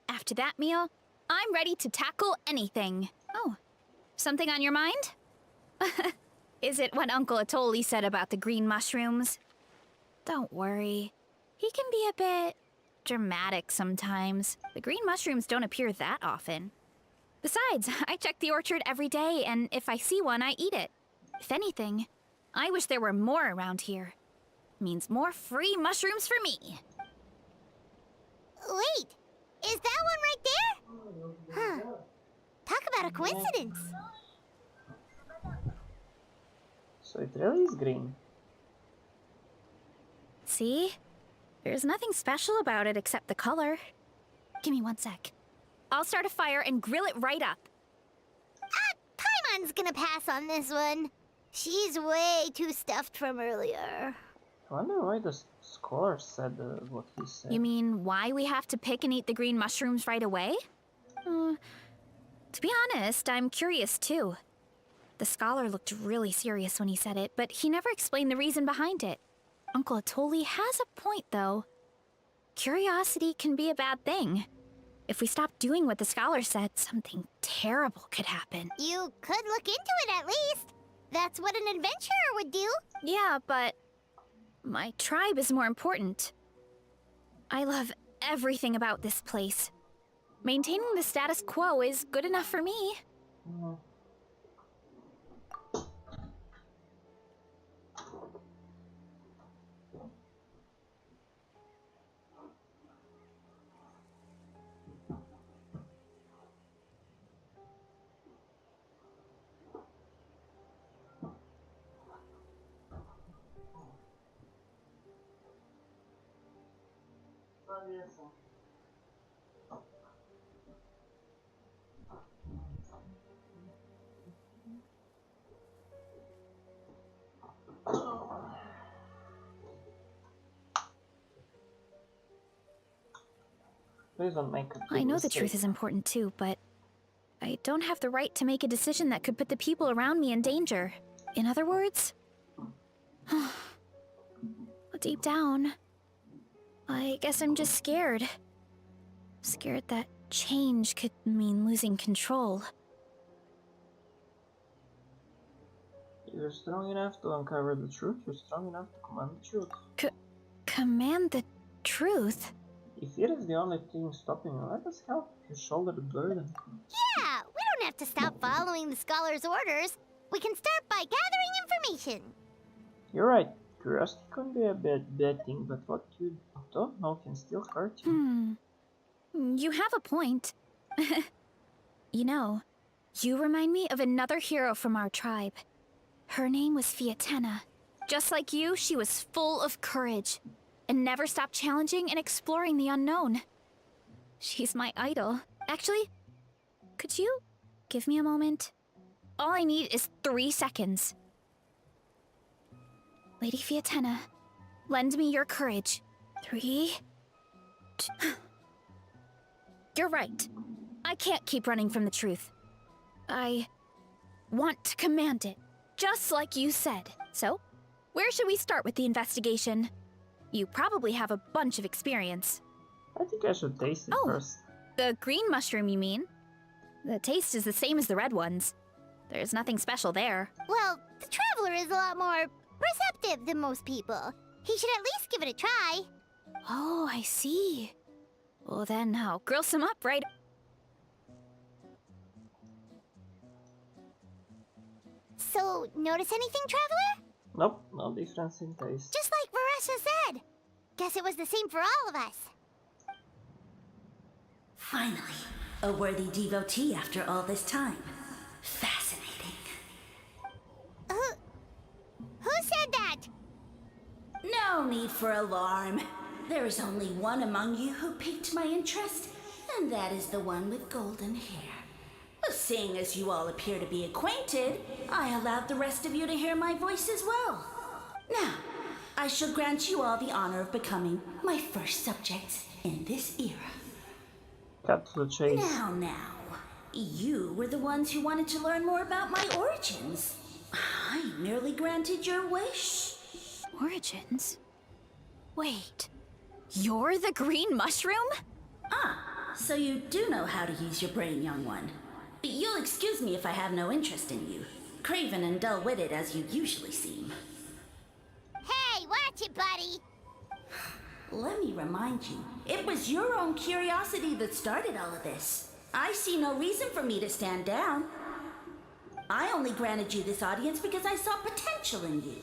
After that meal, I'm ready to tackle anything. Oh, something on your mind? Is it what Uncle Atoli said about the green mushrooms? Don't worry. He can be a bit dramatic sometimes. The green mushrooms don't appear that often. Besides, I check the orchard every day, and if I see one, I eat it. If anything, I wish there were more around here. Means more free mushrooms for me. Wait, is that one right there? Huh. Talk about a coincidence. So it really is green. See? There's nothing special about it except the color. Give me one sec. I'll start a fire and grill it right up. Paimon's gonna pass on this one. She's way too stuffed from earlier. I wonder why the scholar said what he said. You mean why we have to pick and eat the green mushrooms right away? To be honest, I'm curious too. The scholar looked really serious when he said it, but he never explained the reason behind it. Uncle Atoli has a point, though. Curiosity can be a bad thing. If we stop doing what the scholar said, something terrible could happen. You could look into it at least. That's what an adventurer would do. Yeah, but my tribe is more important. I love everything about this place. Maintaining the status quo is good enough for me. Please don't make a I know the mistake. truth is important too, but I don't have the right to make a decision that could put the people around me in danger. In other words, deep down, I guess I'm just scared. Scared that change could mean losing control. You're strong enough to uncover the truth. You're strong enough to command the truth. Command the truth? If fear is the only thing stopping you, let us help you shoulder the burden. Yeah, we don't have to stop following the scholar's orders. We can start by gathering information. You're right. Curiosity can be a bad thing, but what you don't know can still hurt you. You have a point. You know, you remind me of another hero from our tribe. Her name was Fiatena. Just like you, she was full of courage and never stopped challenging and exploring the unknown. She's my idol. Actually, could you give me a moment? All I need is 3 seconds. Lady Fiatena, lend me your courage. 3, 2... You're right. I can't keep running from the truth. I want to command it, just like you said. So, where should we start with the investigation? You probably have a bunch of experience. I think I should taste it first. The green mushroom, you mean? The taste is the same as the red ones. There's nothing special there. Well, the traveler is a lot more perceptive than most people. He should at least give it a try. Oh, I see. Well then, I'll grill some up, right? So, notice anything, traveler? Nope, no difference in taste. Just like Varesa said. Guess it was the same for all of us. Finally, a worthy devotee after all this time. Fascinating. Who said that? No need for alarm. There is only one among you who piqued my interest, and that is the one with golden hair. Seeing as you all appear to be acquainted, I allowed the rest of you to hear my voice as well. Now, I shall grant you all the honor of becoming my first subjects in this era. Cut to the chase. Now, you were the ones who wanted to learn more about my origins. I merely granted your wish. Origins? Wait, you're the green mushroom? So you do know how to use your brain, young one. You'll excuse me if I have no interest in you, craven and dull-witted as you usually seem. Hey, watch it, buddy. Let me remind you, it was your own curiosity that started all of this. I see no reason for me to stand down. I only granted you this audience because I saw potential in you.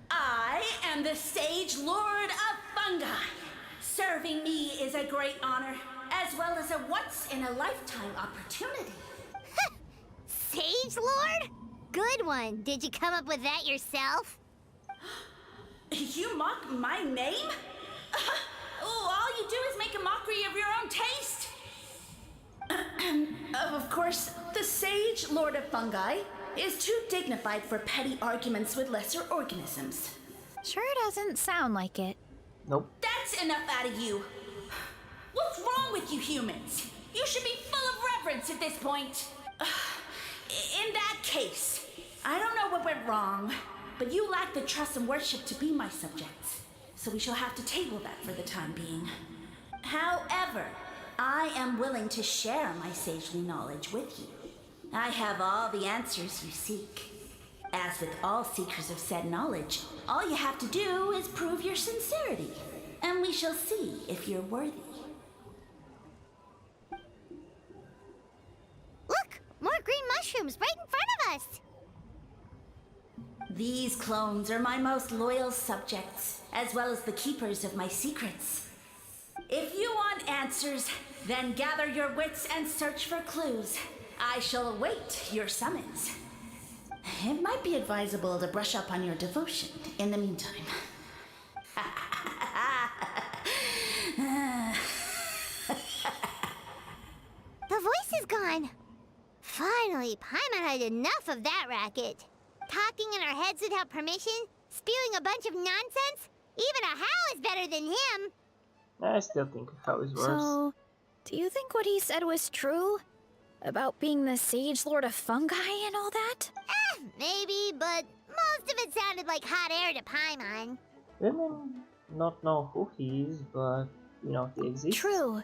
I am the Sage Lord of Fungi. Serving me is a great honor, as well as a once-in-a-lifetime opportunity. Sage Lord? Good one. Did you come up with that yourself? You mock my name? All you do is make a mockery of your own taste. Of course, the Sage Lord of Fungi is too dignified for petty arguments with lesser organisms. Sure doesn't sound like it. Nope. That's enough out of you. What's wrong with you humans? You should be full of reverence at this point. In that case, I don't know what went wrong, but you lack the trust and worship to be my subjects. So we shall have to table that for the time being. However, I am willing to share my sagely knowledge with you. I have all the answers you seek. As with all seekers of said knowledge, all you have to do is prove your sincerity, and we shall see if you're worthy. Look! More green mushrooms right in front of us! These clones are my most loyal subjects, as well as the keepers of my secrets. If you want answers, then gather your wits and search for clues. I shall await your summons. It might be advisable to brush up on your devotion in the meantime. The voice is gone. Finally, Paimon had enough of that racket. Talking in our heads without permission, spewing a bunch of nonsense. Even a How is better than him. I still think How is worse. So, do you think what he said was true? About being the Sage Lord of Fungi and all that? Maybe, but most of it sounded like hot air to Paimon. We may not know who he is, but you know he exists. True.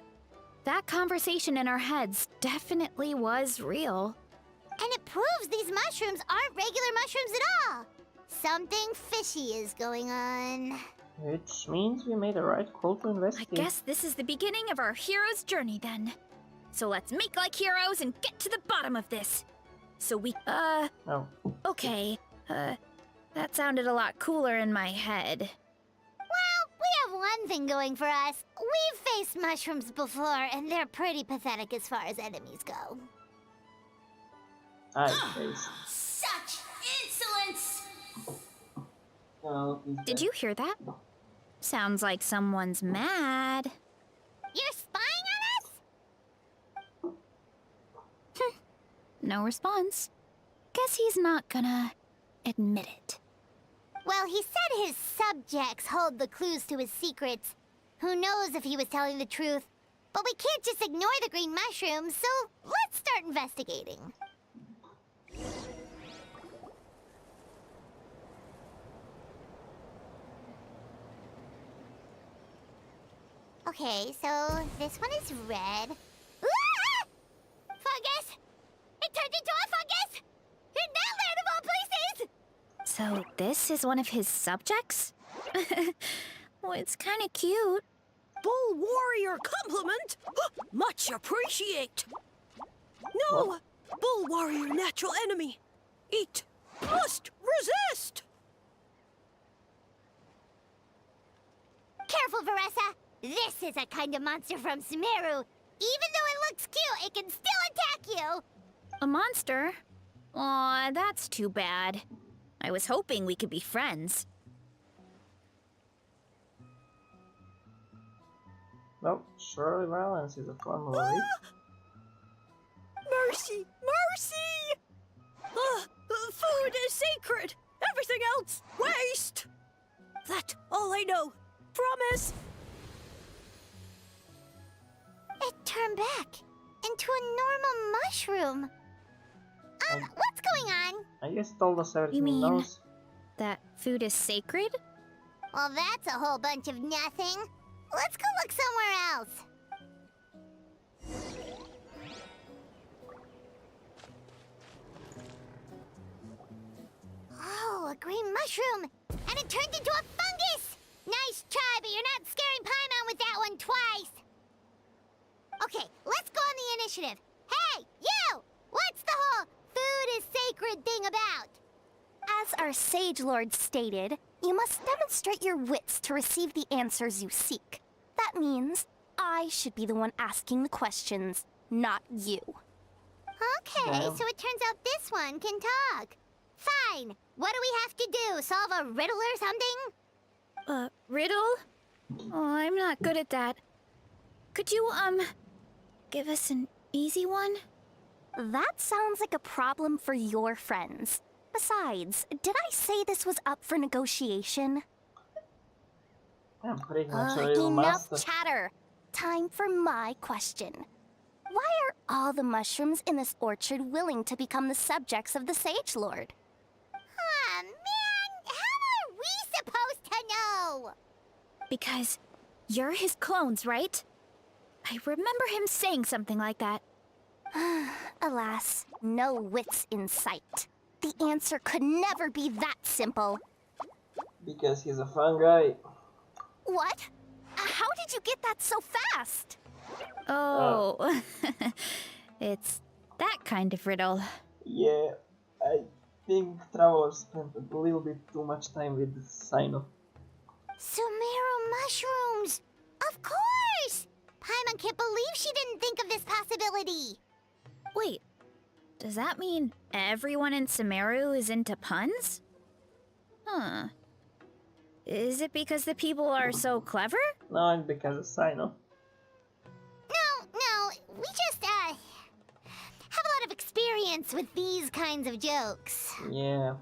That conversation in our heads definitely was real. And it proves these mushrooms aren't regular mushrooms at all. Something fishy is going on. Which means we made the right call to I investigate. guess this is the beginning of our hero's journey then. So let's make like heroes and get to the bottom of this. So we, Oh. okay, that sounded a lot cooler in my head. Well, we have one thing going for us. We've faced mushrooms before, and they're pretty pathetic as far as enemies go. I face. Such insolence! Oh, Did you hear that? Sounds like someone's mad. You're spying on us? No response. Guess he's not gonna admit it. Well, he said his subjects hold the clues to his secrets. Who knows if he was telling the truth? But we can't just ignore the green mushrooms, so let's start investigating. Okay, so this one is red. Ah! Fungus! It turned into a fungus! In that land of all places! So this is one of his subjects? Well, it's kind of cute. Bull warrior compliment? Much appreciate. No, bull warrior natural enemy. Eat, must resist. Careful, Varesa! This is a kind of monster from Sumeru. Even though it looks cute, it can still attack you! A monster? Aw, that's too bad. I was hoping we could be friends. Nope, surely violence is a form of it. Mercy, mercy! Food is sacred. Everything else, waste. That's all I know. Promise. It turned back into a normal mushroom. What's going on? I guess it told us everything You mean- it knows. That food is sacred? Well, that's a whole bunch of nothing. Let's go look somewhere else. Oh, a green mushroom! And it turned into a fungus! Nice try, but you're not scaring Paimon with that one twice! Okay, let's go on the initiative. Hey, you! What's the whole food is sacred thing about? As our Sage Lord stated, you must demonstrate your wits to receive the answers you seek. That means I should be the one asking the questions, not you. Okay, Well. so it turns out this one can talk. Fine. What do we have to do? Solve a riddle or something? Riddle? Oh, I'm not good at that. Could you, give us an easy one? That sounds like a problem for your friends. Besides, did I say this was up for negotiation? I'm pretty much a little Enough master. chatter. Time for my question. Why are all the mushrooms in this orchard willing to become the subjects of the Sage Lord? Aw, man! How are we supposed to know? Because you're his clones, right? I remember him saying something like that. Alas, no wits in sight. The answer could never be that simple. Because he's a fun guy. What? How did you get that so fast? Oh, it's that kind of riddle. Yeah, I think Trevor spent a little bit too much time with Sino. Sumeru mushrooms! Of course! Paimon can't believe she didn't think of this possibility. Wait, does that mean everyone in Sumeru is into puns? Huh. Is it because the people are so clever? No, it's because of Sino. No, we just, have a lot of experience with these kinds of jokes. Yeah.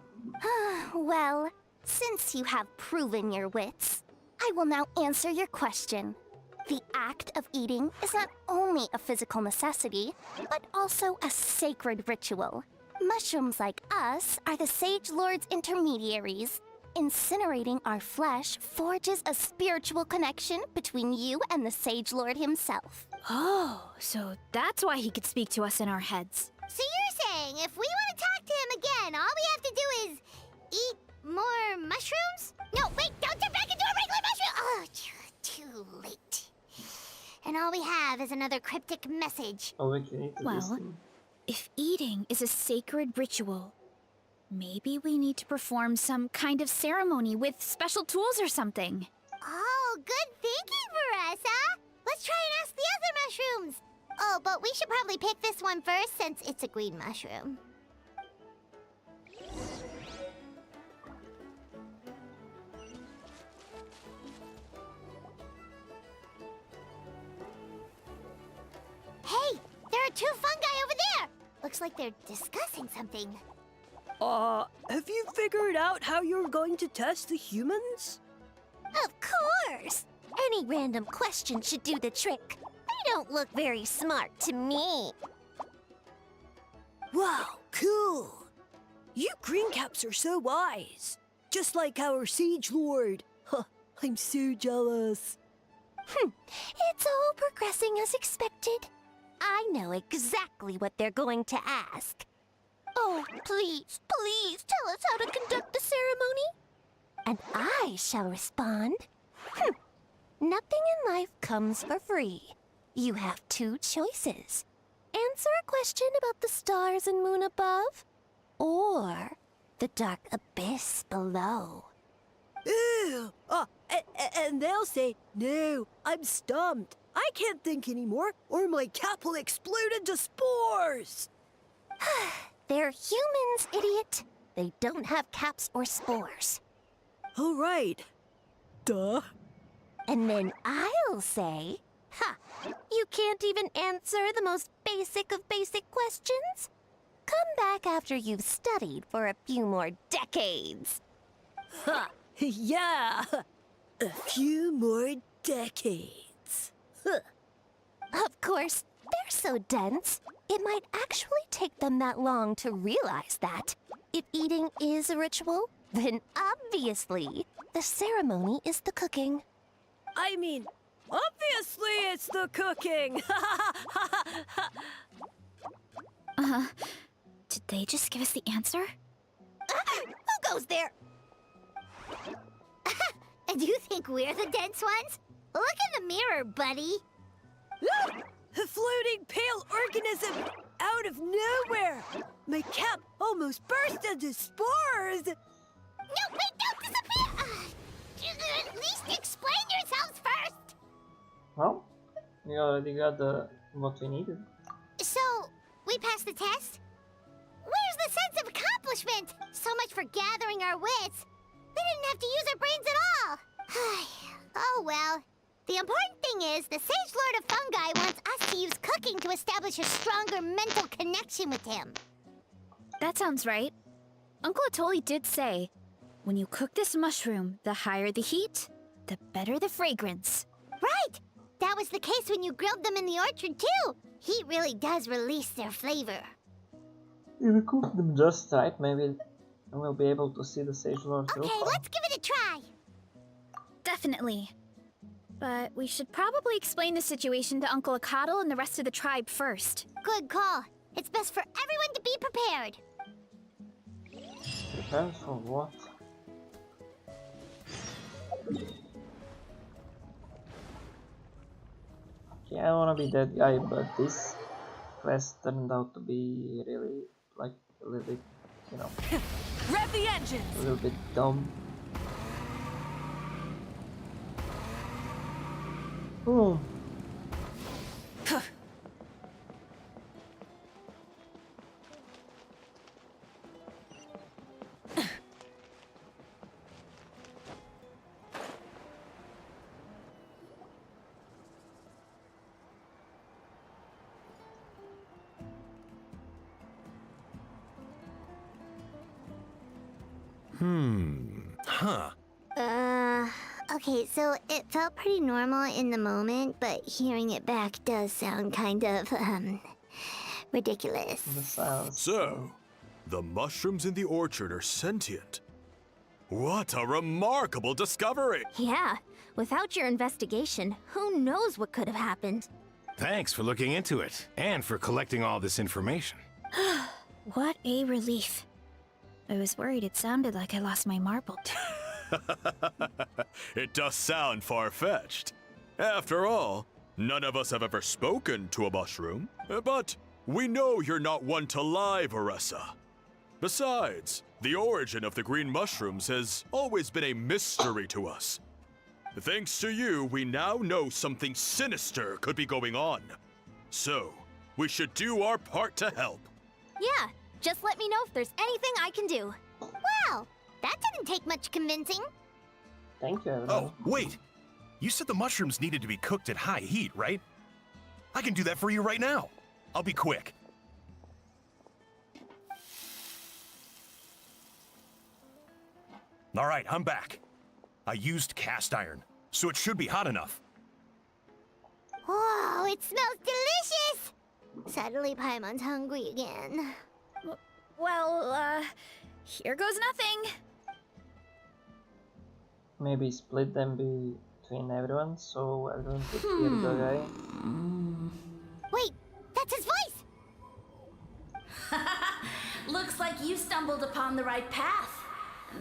Well, since you have proven your wits, I will now answer your question. The act of eating is not only a physical necessity, but also a sacred ritual. Mushrooms like us are the Sage Lord's intermediaries. Incinerating our flesh forges a spiritual connection between you and the Sage Lord himself. Oh, so that's why he could speak to us in our heads. So you're saying if we want to talk to him again, all we have to do is eat more mushrooms? No, wait, don't turn back into a regular mushroom! Oh, too late. And all we have is another cryptic message. Oh, we can eat this Well, thing. if eating is a sacred ritual, maybe we need to perform some kind of ceremony with special tools or something. Oh, good thinking, Varesa. Let's try and ask the other mushrooms. Oh, but we should probably pick this one first since it's a green mushroom. Hey, there are two fungi over there. Looks like they're discussing something. Have you figured out how you're going to test the humans? Of course! Any random question should do the trick. They don't look very smart to me. Wow, cool! You greencaps are so wise. Just like our Siege Lord. Huh, I'm so jealous. It's all progressing as expected. I know exactly what they're going to ask. Oh, please, please tell us how to conduct the ceremony. And I shall respond. Nothing in life comes for free. You have two choices. Answer a question about the stars and moon above, or the dark abyss below. Ew! And they'll say, no, I'm stumped. I can't think anymore, or my cap will explode into spores! They're humans, idiot. They don't have caps or spores. All right. Duh. And then I'll say, you can't even answer the most basic of basic questions? Come back after you've studied for a few more decades. Ha! Yeah! A few more decades. Huh. Of course, they're so dense, it might actually take them that long to realize that. If eating is a ritual, then obviously the ceremony is the cooking. I mean, obviously it's the cooking! Did they just give us the answer? Who goes there? And you think we're the dense ones? Look in the mirror, buddy. A floating pale organism out of nowhere! My cap almost burst into spores! No, wait, don't disappear! At least explain yourselves first! Well, we already got what we needed. So, we passed the test? Where's the sense of accomplishment? So much for gathering our wits. We didn't have to use our brains at all. Oh well. The important thing is the Sage Lord of Fungi guy wants us to use cooking to establish a stronger mental connection with him. That sounds right. Uncle Atoli did say, when you cook this mushroom, the higher the heat, the better the fragrance. Right! That was the case when you grilled them in the orchard, too. Heat really does release their flavor. If we cook them just right, maybe we'll be able to see the Sage Lord's Okay, real form. let's give it a try. Definitely. But we should probably explain the situation to Uncle Akadal and the rest of the tribe first. Good call. It's best for everyone to be prepared. Prepared for what? Okay, I wanna be that guy, but this quest turned out to be really, like, a little bit, you know, Rev the engines! a little bit dumb. Boom. Huh. Okay, so it felt pretty normal in the moment, but hearing it back does sound kind of, ridiculous. The silence. So, the mushrooms in the orchard are sentient. What a remarkable discovery! Yeah, without your investigation, who knows what could have happened? Thanks for looking into it, and for collecting all this information. What a relief. I was worried it sounded like I lost my marble. It does sound far-fetched. After all, none of us have ever spoken to a mushroom. But we know you're not one to lie, Varesa. Besides, the origin of the green mushrooms has always been a mystery to us. Thanks to you, we now know something sinister could be going on. So, we should do our part to help. Yeah, just let me know if there's anything I can do. Wow, that didn't take much convincing. Thank you, everyone. Oh, wait. You said the mushrooms needed to be cooked at high heat, right? I can do that for you right now. I'll be quick. All right, I'm back. I used cast iron, so it should be hot enough. Whoa, it smells delicious! Suddenly Paimon's hungry again. Well, here goes nothing. Maybe split them between everyone, so everyone could hear the guy. Wait, that's his voice! Looks like you stumbled upon the right path.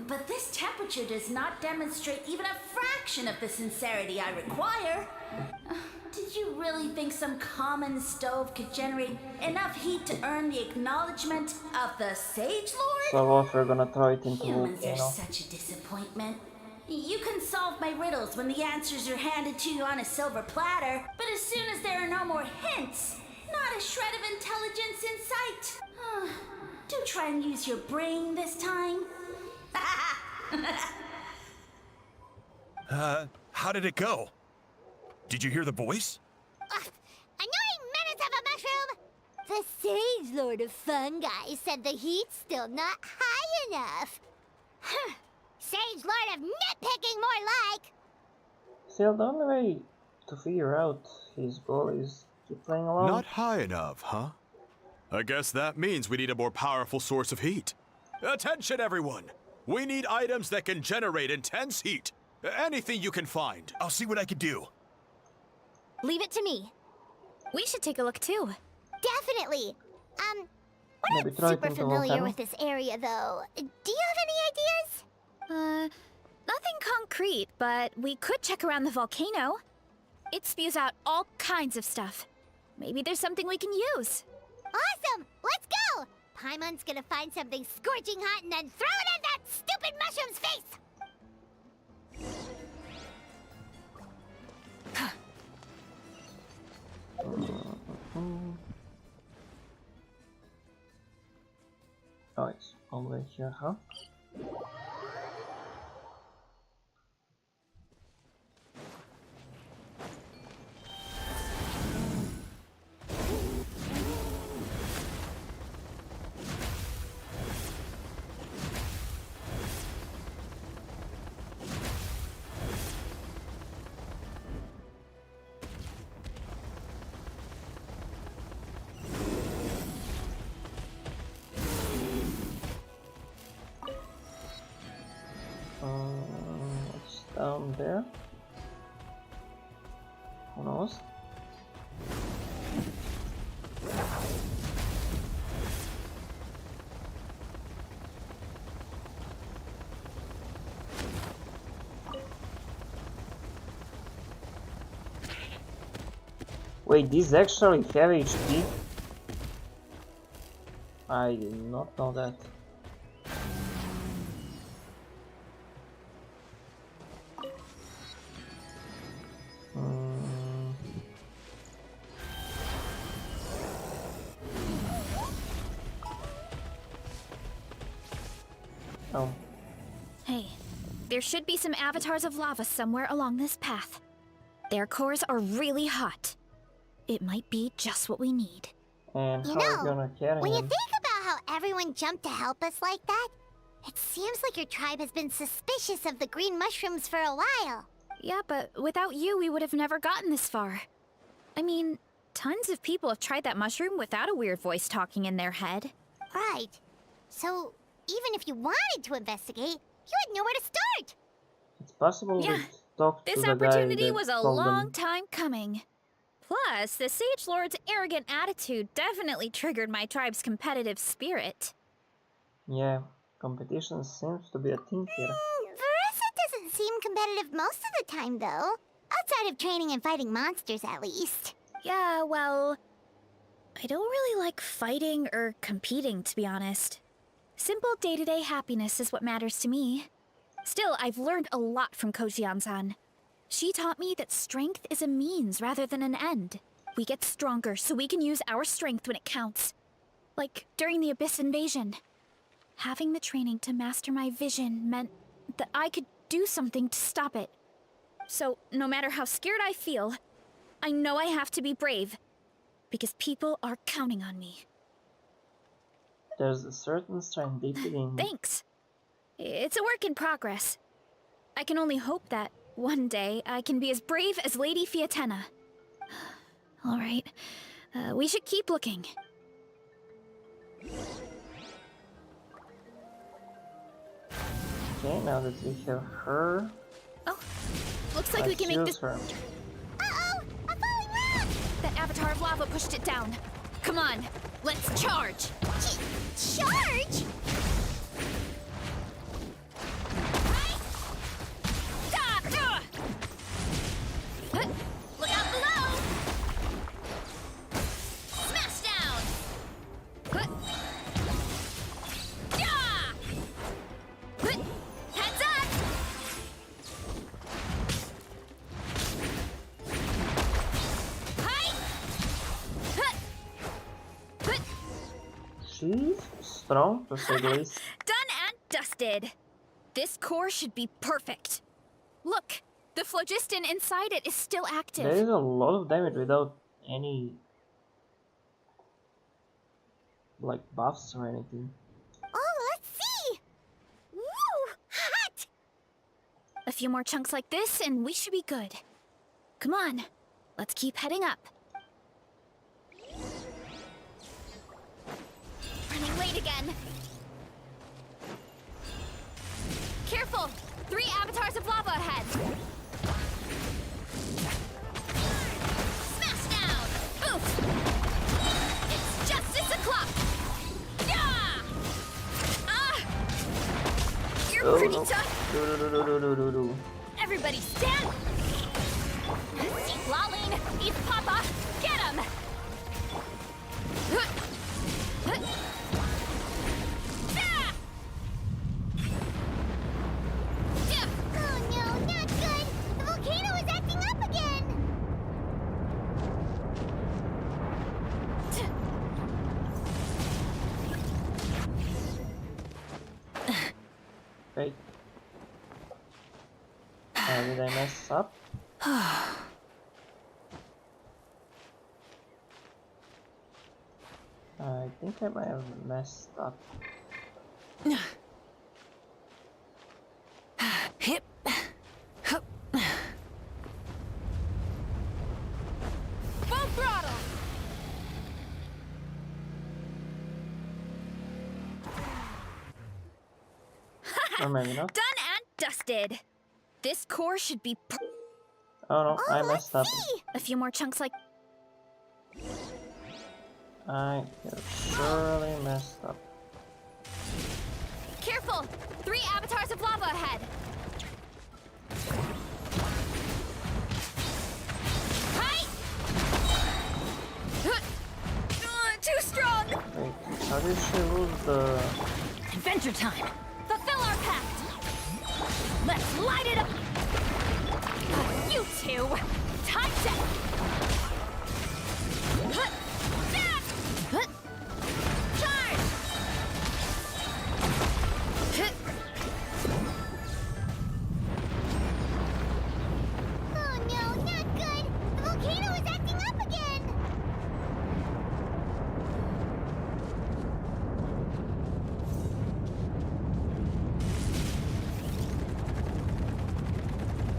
But this temperature does not demonstrate even a fraction of the sincerity I require. Did you really think some common stove could generate enough heat to earn the acknowledgement of the Sage Lord? So what, we're gonna throw it into Humans are volcano. such a disappointment. You can solve my riddles when the answers are handed to you on a silver platter, but as soon as there are no more hints, not a shred of intelligence in sight. Do try and use your brain this time. How did it go? Did you hear the voice? Annoying menace of a mushroom! The Sage Lord of Fungi said the heat's still not high enough. Sage Lord of nitpicking, more like! Still, the only way to figure out his goal is keep playing along. Not high enough, huh? I guess that means we need a more powerful source of heat. Attention, everyone! We need items that can generate intense heat. Anything you can find. I'll see what I can do. Leave it to me. We should take a look too. Definitely! We're Maybe not try it super into familiar volcano. with this area, though. Do you have any ideas? Nothing concrete, but we could check around the volcano. It spews out all kinds of stuff. Maybe there's something we can use. Awesome! Let's go! Paimon's gonna find something scorching hot and then throw it in that stupid mushroom's face! Oh, it's all the way here, huh? What's down there? Who knows? Wait, these actually have HP? I did not know that. Oh. Hey, there should be some avatars of lava somewhere along this path. Their cores are really hot. It might be just what we need. And You how are you know, gonna carry when you him? think about how everyone jumped to help us like that, it seems like your tribe has been suspicious of the green mushrooms for a while. Yeah, but without you, we would have never gotten this far. I mean, tons of people have tried that mushroom without a weird voice talking in their head. Right. So, even if you wanted to investigate, you had nowhere to start. It's possible Yeah, we talked to This the guy opportunity that was a told long them. time coming. Plus, the Sage Lord's arrogant attitude definitely triggered my tribe's competitive spirit. Yeah, competition seems to be a thing here. Varesa doesn't seem competitive most of the time, though. Outside of training and fighting monsters, at least. Yeah, well, I don't really like fighting or competing, to be honest. Simple day-to-day happiness is what matters to me. Still, I've learned a lot from Kojian-san. She taught me that strength is a means rather than an end. We get stronger so we can use our strength when it counts. Like during the Abyss invasion. Having the training to master my vision meant that I could do something to stop it. So, no matter how scared I feel, I know I have to be brave. Because people are counting on me. There's a certain strength deep within. Thanks. It's a work in progress. I can only hope that one day I can be as brave as Lady Fiatena. All right, we should keep looking. Okay, now that we have her, Oh, looks like we let's can make use this. her. Uh-oh! A falling rock! That avatar of lava pushed it down. Come on, let's charge. Charge? Look out below! Smash down! Heads up! She's strong, to say the least. Done and dusted. This core should be perfect. Look, the phlogiston inside it is still active. There is a lot of damage without any like buffs or anything. Oh, let's see! Woo! Hot! A few more chunks like this and we should be good. Come on, let's keep heading up. Running late again. Careful! 3 avatars of lava ahead. Smash down! Oof! It's justice o'clock! Yeah! Ah! You're pretty tough. Everybody stand! See Lolene, he's Papa! Get him! Oh no, not good! The volcano is acting up again! Wait. Did I mess up? I think I might have messed up. Hip. Hup. Full throttle! Or maybe not. Done and dusted. This core should be Oh no, I messed up. a few more chunks like... I have surely messed up. Careful! 3 avatars of lava ahead! Hi! Too strong! Wait, how did she lose the... Adventure time! Fulfill our pact! Let's light it up! You two! Time to... Charge! Oh no, not good! The volcano is acting up again!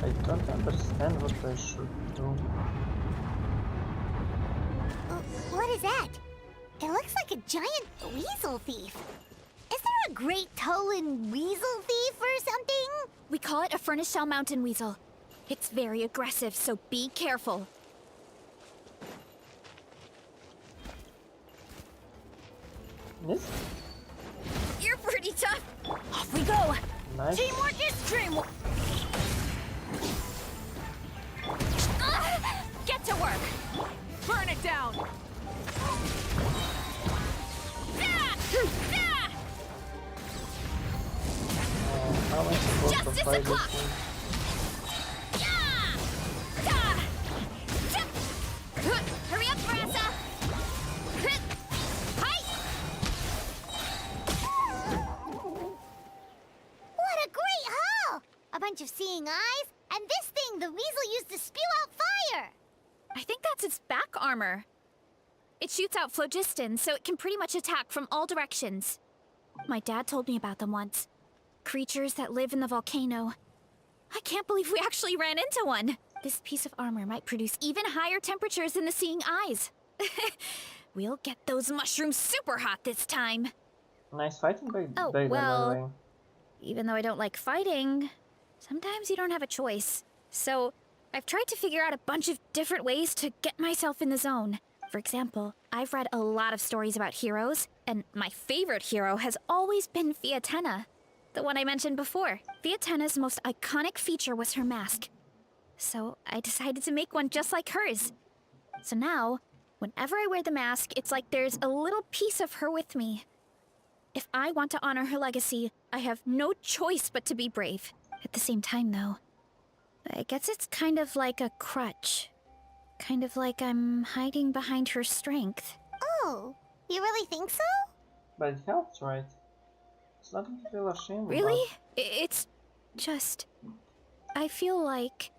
I don't understand what I should do. What is that? It looks like a giant weasel thief. Is there a great Tolan weasel thief or something? We call it a furnace shell mountain weasel. It's very aggressive, so be careful. This? You're pretty tough. Off we go. Nice. Teamwork is dreamwork. Get to work. Burn it down. How am I supposed to Justice fight o'clock. this thing? Hurry up, Varesa! Hi! What a great haul! A bunch of seeing eyes, and this thing the weasel used to spew out fire! I think that's its back armor. It shoots out phlogiston, so it can pretty much attack from all directions. My dad told me about them once. Creatures that live in the volcano. I can't believe we actually ran into one. This piece of armor might produce even higher temperatures than the seeing eyes. We'll get those mushrooms super hot this time. Nice fighting by Oh, them, by the way. well, even though I don't like fighting, sometimes you don't have a choice. So, I've tried to figure out a bunch of different ways to get myself in the zone. For example, I've read a lot of stories about heroes, and my favorite hero has always been Fiatenna, the one I mentioned before. Fiatenna's most iconic feature was her mask. So I decided to make one just like hers. So now, whenever I wear the mask, it's like there's a little piece of her with me. If I want to honor her legacy, I have no choice but to be brave. At the same time, though, I guess it's kind of like a crutch. Kind of like I'm hiding behind her strength. Oh, you really think so? But it helps, right? It's nothing to feel ashamed Really? about. It's just... I feel like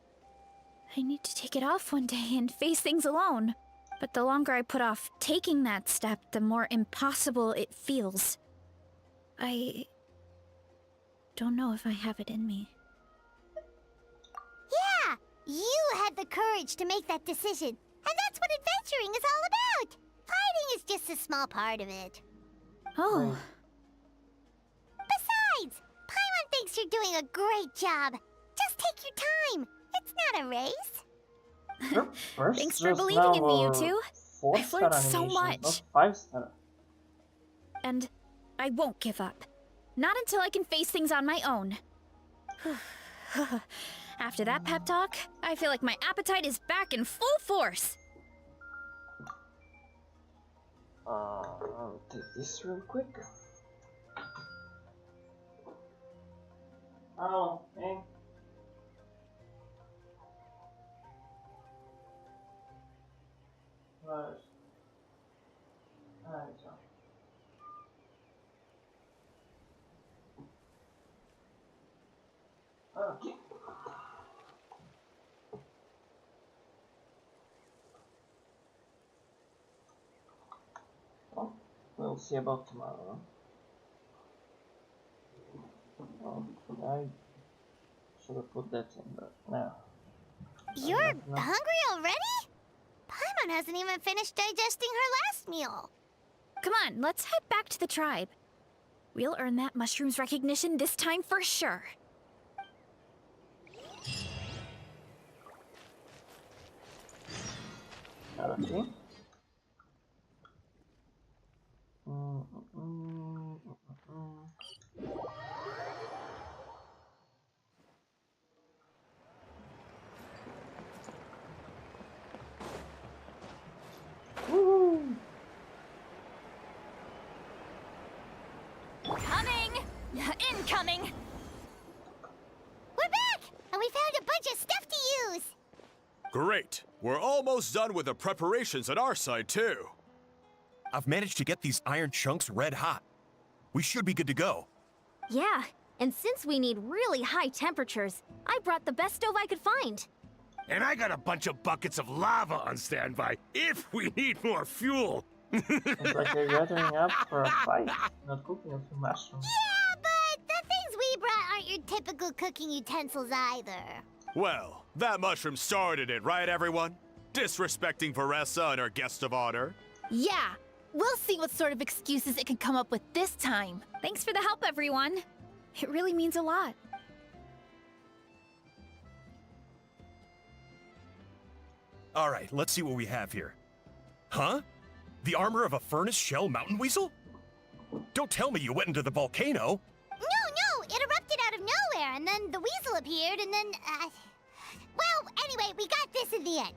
I need to take it off one day and face things alone. But the longer I put off taking that step, the more impossible it feels. I don't know if I have it in me. Yeah! You had the courage to make that decision. And that's what adventuring is all about! Fighting is just a small part of it. Oh, Right. Besides, Paimon thinks you're doing a great job. Just take your time. It's not a race. You're first thanks for just believing now in me, you or two. 4-star I've learned so animation, much. not 5-star. And I won't give up. Not until I can face things on my own. After that pep talk, I feel like my appetite is back in full force. I'll take this real quick. Oh, hey. Right. Right. Okay. Well, we'll see about tomorrow. Oh, I should have put that in, but no. You're No. hungry already? Paimon hasn't even finished digesting her last meal. Come on, let's head back to the tribe. We'll earn that mushroom's recognition this time for sure. Okay. Woo! Coming! Incoming! We're back! And we found a bunch of stuff to use! Great! We're almost done with the preparations on our side, too. I've managed to get these iron chunks red hot. We should be good to go. Yeah, and since we need really high temperatures, I brought the best stove I could find. And I got a bunch of buckets of lava on standby if we need more fuel. It's like you're gathering up for a fight, not cooking a few mushrooms. Yeah, but the things we brought aren't your typical cooking utensils either. Well, that mushroom started it, right, everyone? Disrespecting Varesa and her guest of honor. Yeah, we'll see what sort of excuses it can come up with this time. Thanks for the help, everyone. It really means a lot. All right, let's see what we have here. Huh? The armor of a furnace shell mountain weasel? Don't tell me you went into the volcano. No, it erupted out of nowhere, and then the weasel appeared, and then, well, anyway, we got this in the end.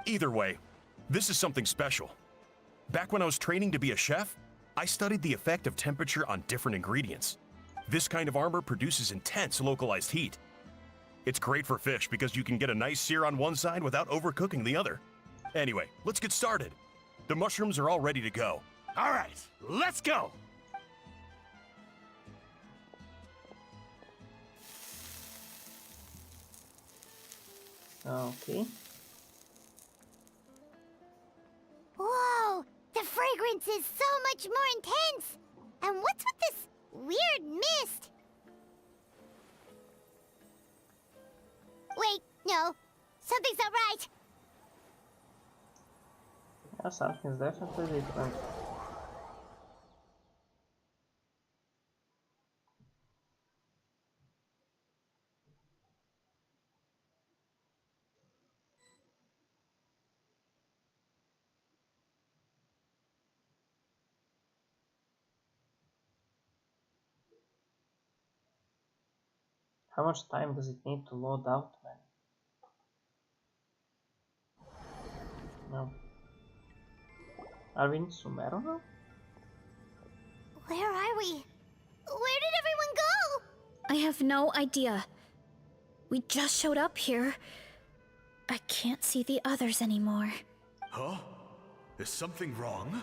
Either way, this is something special. Back when I was training to be a chef, I studied the effect of temperature on different ingredients. This kind of armor produces intense localized heat. It's great for fish because you can get a nice sear on one side without overcooking the other. Anyway, let's get started. The mushrooms are all ready to go. All right, let's go. Okay. Whoa, the fragrance is so much more intense. And what's with this weird mist? Wait, no, something's not right. Yeah, something's definitely different. How much time does it need to load out, man? No. Are we in Sumero now? Where are we? Where did everyone go? I have no idea. We just showed up here. I can't see the others anymore. Huh? Is something wrong?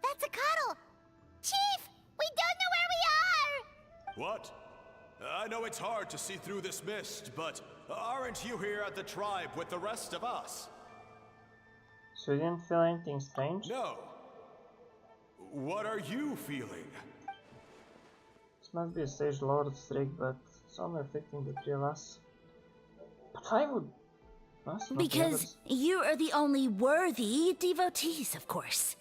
That's a cuddle. Chief, we don't know where we are. What? I know it's hard to see through this mist, but aren't you here at the tribe with the rest of us? So you didn't feel anything strange? No. What are you feeling? This must be a sage lord's trick, but it's only affecting the three of us. But I would... Us, not the Because others. you are the only worthy devotees, of course.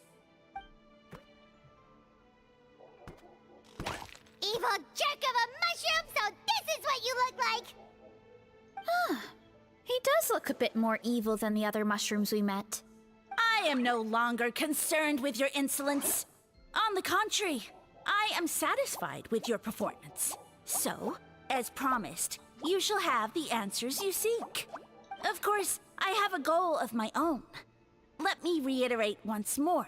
Evil jerk of a mushroom, so this is what you look like. He does look a bit more evil than the other mushrooms we met. I am no longer concerned with your insolence. On the contrary, I am satisfied with your performance. So, as promised, you shall have the answers you seek. Of course, I have a goal of my own. Let me reiterate once more.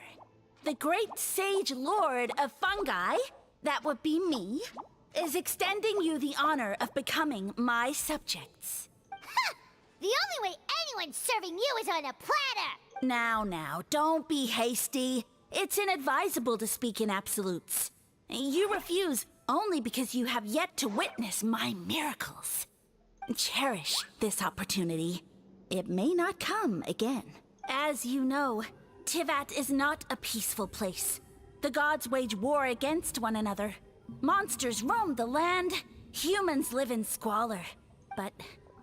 The great sage lord of fungi, that would be me, is extending you the honor of becoming my subjects. Ha! The only way anyone's serving you is on a platter. Now, don't be hasty. It's inadvisable to speak in absolutes. You refuse only because you have yet to witness my miracles. Cherish this opportunity. It may not come again. As you know, Tivat is not a peaceful place. The gods wage war against one another. Monsters roam the land. Humans live in squalor. But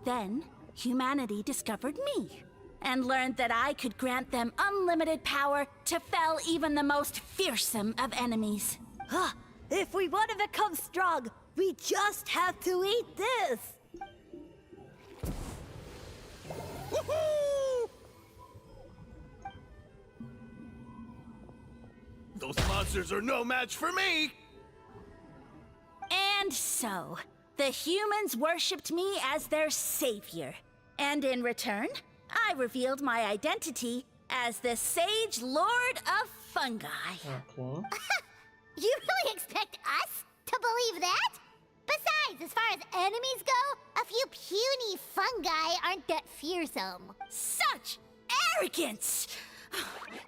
then, humanity discovered me and learned that I could grant them unlimited power to fell even the most fearsome of enemies. If we want to become strong, we just have to eat this. monsters are no match for me! And so, the humans worshipped me as their savior. And in return, I revealed my identity as the Sage Lord of Fungi. Okay. You really expect us to believe that? Besides, as far as enemies go, a few puny fungi aren't that fearsome. Such arrogance!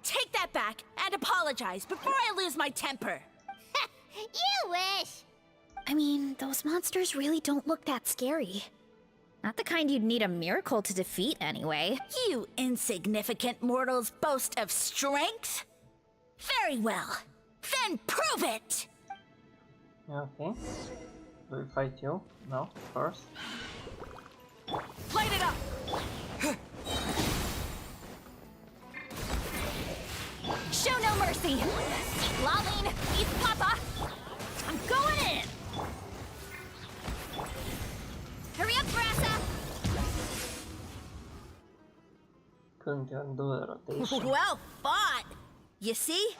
Take that back and apologize before I lose my temper. You wish! I mean, those monsters really don't look that scary. Not the kind you'd need a miracle to defeat, anyway. You insignificant mortals boast of strength? Very well. Then prove it! Okay. Do we fight you? No, of course. Light it up! Show no mercy! Laline, eat Papa! I'm going in! Hurry up, Varesa! Couldn't even do the rotation. Well fought! You see?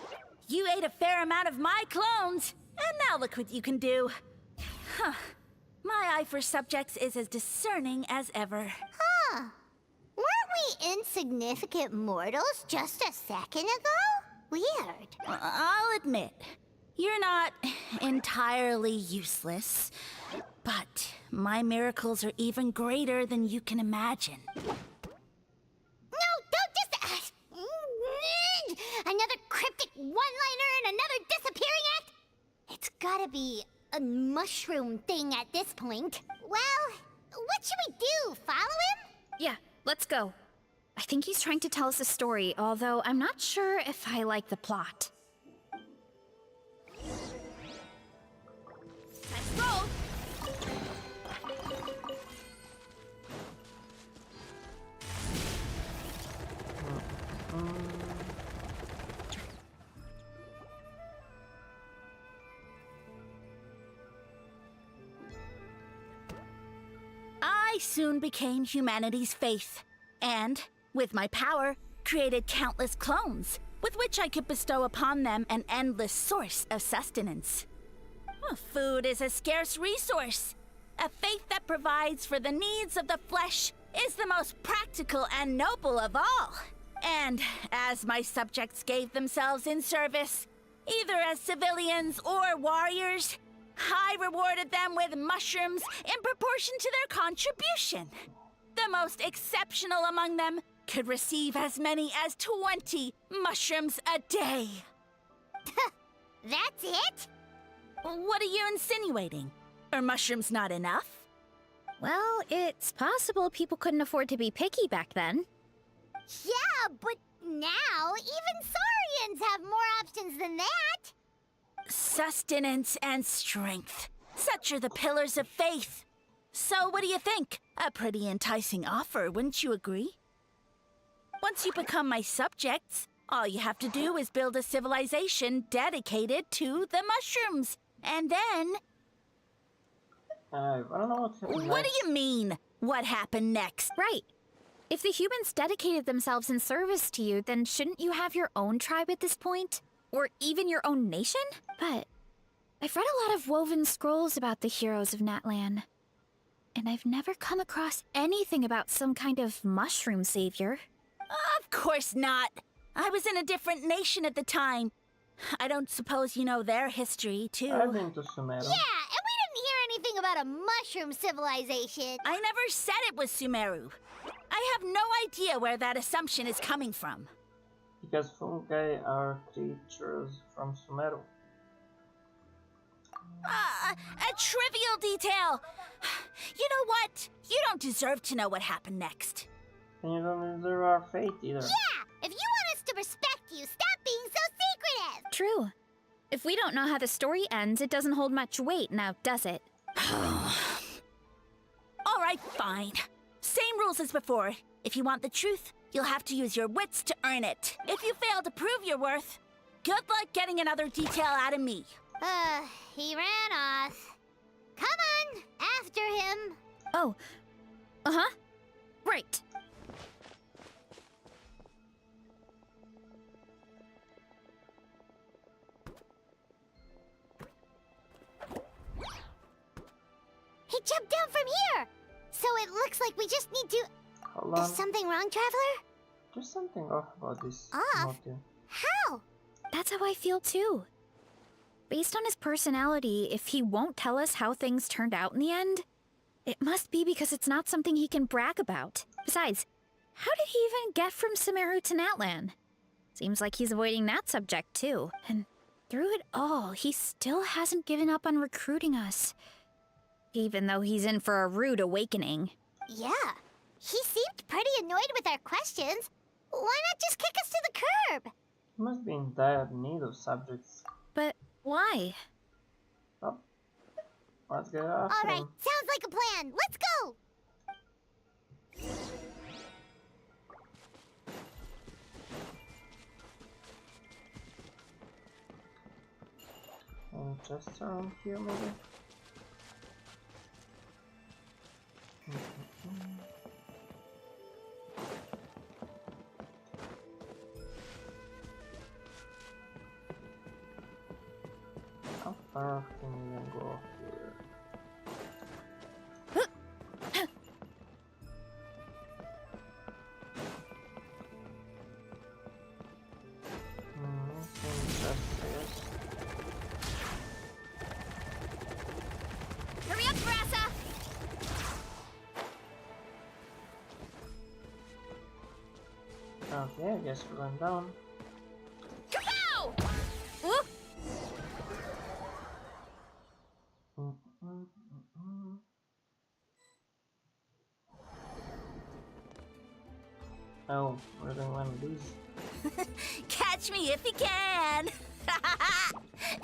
You ate a fair amount of my clones, and now look what you can do. Huh. My eye for subjects is as discerning as ever. Huh. Weren't we insignificant mortals just a second ago? Weird. I'll admit, you're not entirely useless, but my miracles are even greater than you can imagine. No, don't just... another cryptic one-liner and another disappearing act? It's gotta be a mushroom thing at this point. Well, what should we do? Follow him? Yeah, let's go. I think he's trying to tell us a story, although I'm not sure if I like the plot. Let's go! I soon became humanity's faith, and, with my power, created countless clones, with which I could bestow upon them an endless source of sustenance. Food is a scarce resource. A faith that provides for the needs of the flesh is the most practical and noble of all. And as my subjects gave themselves in service, either as civilians or warriors, I rewarded them with mushrooms in proportion to their contribution. The most exceptional among them could receive as many as 20 mushrooms a day. That's it? What are you insinuating? Are mushrooms not enough? Well, it's possible people couldn't afford to be picky back then. Yeah, but now even saurians have more options than that. Sustenance and strength. Such are the pillars of faith. So what do you think? A pretty enticing offer, wouldn't you agree? Once you become my subjects, all you have to do is build a civilization dedicated to the mushrooms. And then... I don't know what happened What next. do you mean, what happened next? Right. If the humans dedicated themselves in service to you, then shouldn't you have your own tribe at this point? Or even your own nation? But I've read a lot of woven scrolls about the heroes of Natlan. And I've never come across anything about some kind of mushroom savior. Of course not. I was in a different nation at the time. I don't suppose you know their history, too. I've been to Sumeru. Yeah, and we didn't hear anything about a mushroom civilization. I never said it was Sumeru. I have no idea where that assumption is coming from. Because fungi are creatures from Sumeru. A trivial detail. You know what? You don't deserve to know what happened next. And you don't deserve our fate either. Yeah, if you want us to respect you, stop being so secretive. True. If we don't know how the story ends, it doesn't hold much weight now, does it? All right, fine. Same rules as before. If you want the truth, you'll have to use your wits to earn it. If you fail to prove your worth, good luck getting another detail out of me. He ran off. Come on, after him. Oh. Uh-huh. Right. jump down from here. So it looks like we just need to... Hold on. Is something wrong, Traveler? There's something off about this Off? motive. How? That's how I feel too. Based on his personality, if he won't tell us how things turned out in the end, it must be because it's not something he can brag about. Besides, how did he even get from Sumeru to Natlan? Seems like he's avoiding that subject too. And through it all, he still hasn't given up on recruiting us. Even though he's in for a rude awakening. Yeah. He seemed pretty annoyed with our questions. Why not just kick us to the curb? He must be in dire need of subjects. But why? Oh. Let's get after Alright, him. sounds like a plan. Let's go! And just around here, maybe? How far can we even go here? Hurry up, Varesa! Okay, I guess we're going down. Kapow! Whoop! Oh, we're doing one of these. Catch me if you can!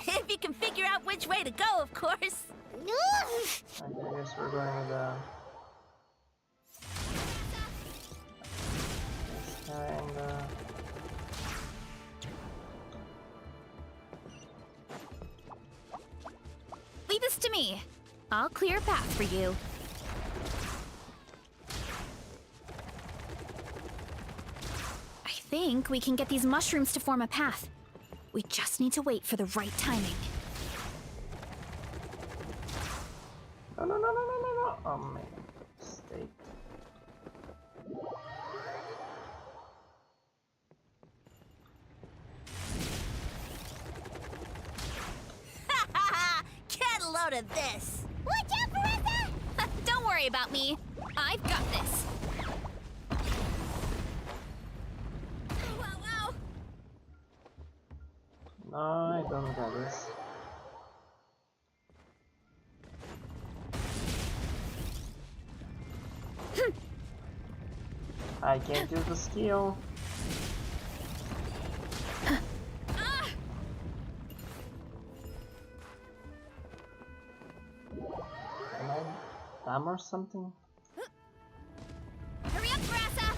If you can figure out which way to go, of course. I guess we're going with this guy and Leave this to me. I'll clear a path for you. I think we can get these mushrooms to form a path. We just need to wait for the right timing. No. Oh man, mistake. Get a load of this! Watch out, Varesa! Don't worry about me. I've got this. Wow. No, I don't got this. I can't do the skill. Am I dumb or something? Hurry up, Varesa!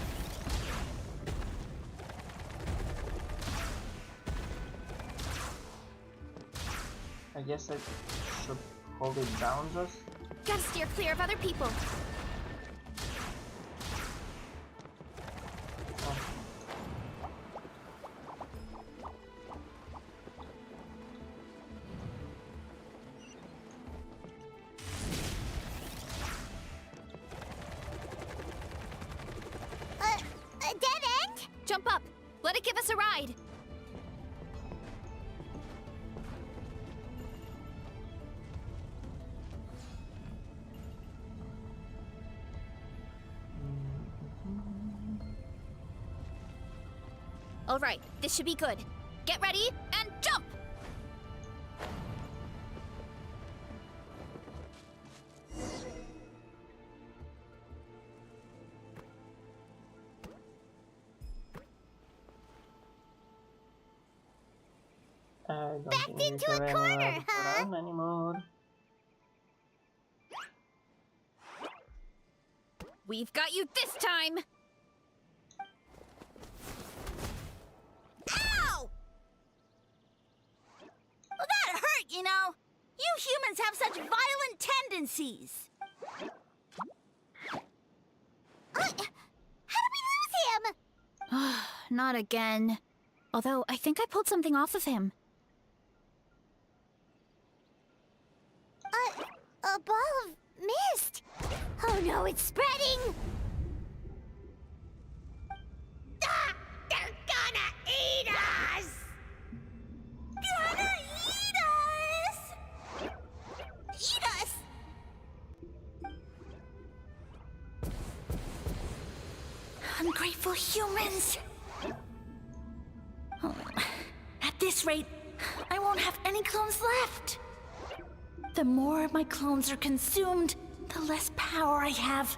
I guess I should hold it down just. Gotta steer clear of other people. Oh. A dead end? Jump up. Let it give us a ride. All right, this should be good. Get ready and jump! I don't Backed think we into have a any corner, more to huh? run anymore. We've got you this time! Ow! Well, that hurt, you know. You humans have such violent tendencies. How did we lose him? Not again. Although, I think I pulled something off of him. A ball of mist. no, it's spreading! Ah, they're gonna eat us! Gonna eat us! Eat us! Ungrateful humans! Oh, at this rate, I won't have any clones left. The more my clones are consumed, the less power I have.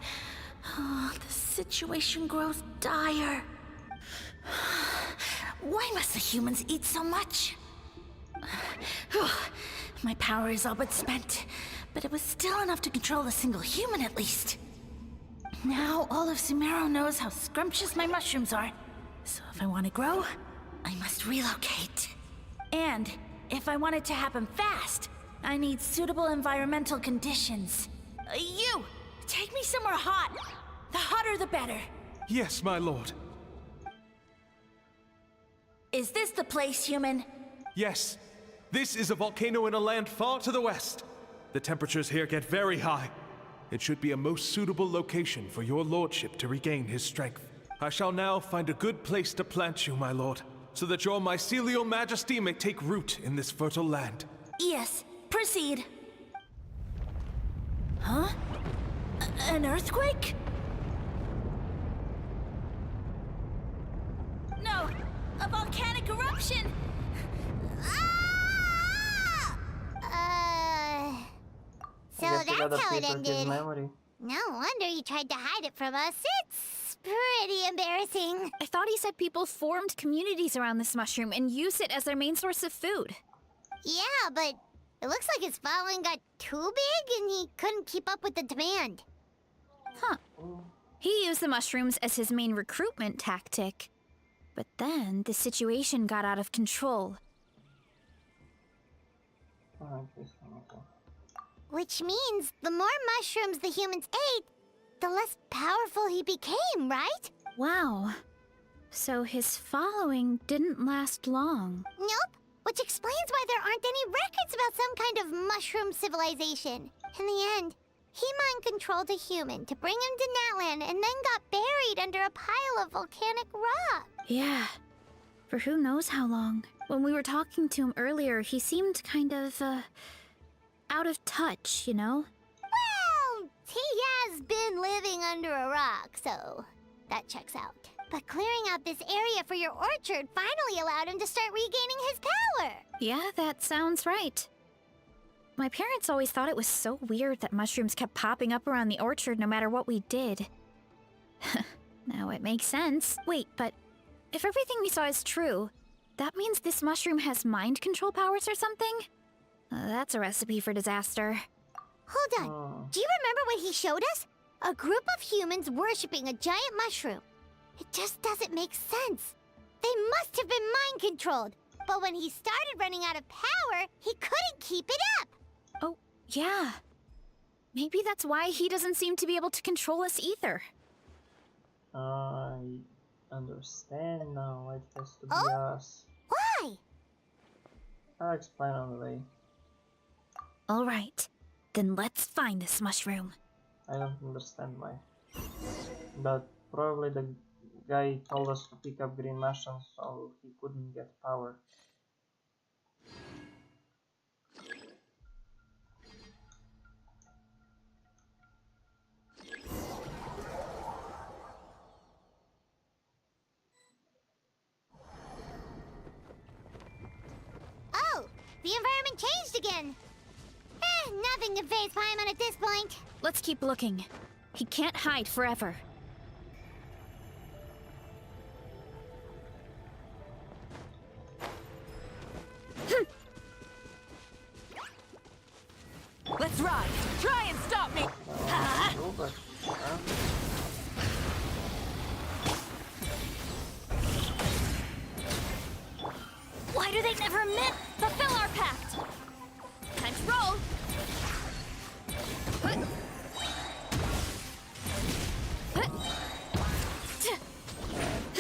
Oh, the situation grows dire. Why must the humans eat so much? My power is all but spent, but it was still enough to control a single human at least. Now all of Sumero knows how scrumptious my mushrooms are. So if I want to grow, I must relocate. And if I want it to happen fast, I need suitable environmental conditions. You! Take me somewhere hot. The hotter the better. Yes, my lord. Is this the place, human? Yes. This is a volcano in a land far to the west. The temperatures here get very high. It should be a most suitable location for your lordship to regain his strength. I shall now find a good place to plant you, my lord, so that your mycelial majesty may take root in this fertile land. Yes, proceed. Huh? An earthquake? No, a volcanic eruption! So I guess we that's gotta how it preserve his ended. memory. No wonder you tried to hide it from us. It's pretty embarrassing. I thought he said people formed communities around this mushroom and used it as their main source of food. Yeah, but it looks like his following got too big and he couldn't keep up with the demand. Huh. He used the mushrooms as his main recruitment tactic. But then the situation got out of control. Oh, interesting, okay. Which means the more mushrooms the humans ate, the less powerful he became, right? Wow. So his following didn't last long. Nope. Which explains why there aren't any records about some kind of mushroom civilization. In the end, he mind-controlled a human to bring him to Natlan and then got buried under a pile of volcanic rock. Yeah. For who knows how long. When we were talking to him earlier, he seemed kind of, out of touch, you know? Well, he has been living under a rock, so that checks out. But clearing out this area for your orchard finally allowed him to start regaining his power. Yeah, that sounds right. My parents always thought it was so weird that mushrooms kept popping up around the orchard no matter what we did. Now it makes sense. Wait, but if everything we saw is true, that means this mushroom has mind control powers or something? That's a recipe for disaster. Hold on. Do you remember what he showed us? A group of humans worshipping a giant mushroom. It just doesn't make sense. They must have been mind-controlled. But when he started running out of power, he couldn't keep it up. Oh, yeah. Maybe that's why he doesn't seem to be able to control us either. I understand now. It has to be us. Why? I'll explain on the way. All right. Then let's find this mushroom. I don't understand why. But probably the guy told us to pick up green mushrooms so he couldn't get power. Oh, the environment changed again. Nothing to phase Paimon at this point. Let's keep looking. He can't hide forever. Let's ride. Try and stop me. No, but, Why do they never admit fulfill our pact? Time to roll.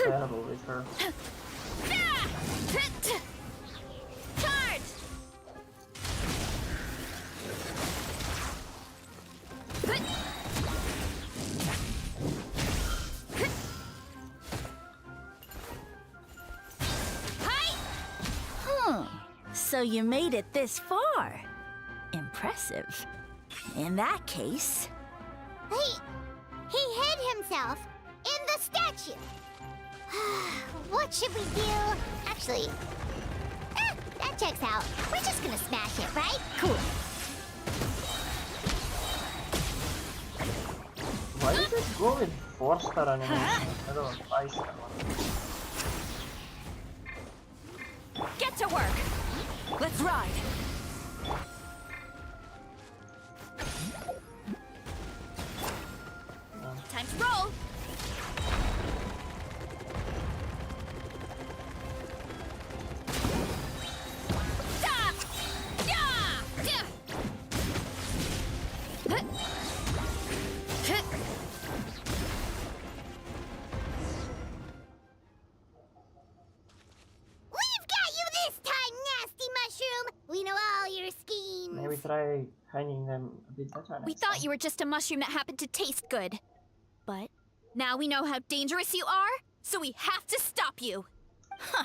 terrible with her. Charge! So you made it this far. Impressive. In that case... He hid himself in the statue. What should we do? Actually, that checks out. We're just gonna smash it, right? Cool. Why did it go with 4-star animation instead of 5-star one? Get to work! Let's ride. Time to roll! Maybe try hanging them a bit better. We thought you were just a mushroom that happened to taste good. But now we know how dangerous you are, so we have to stop you. Huh.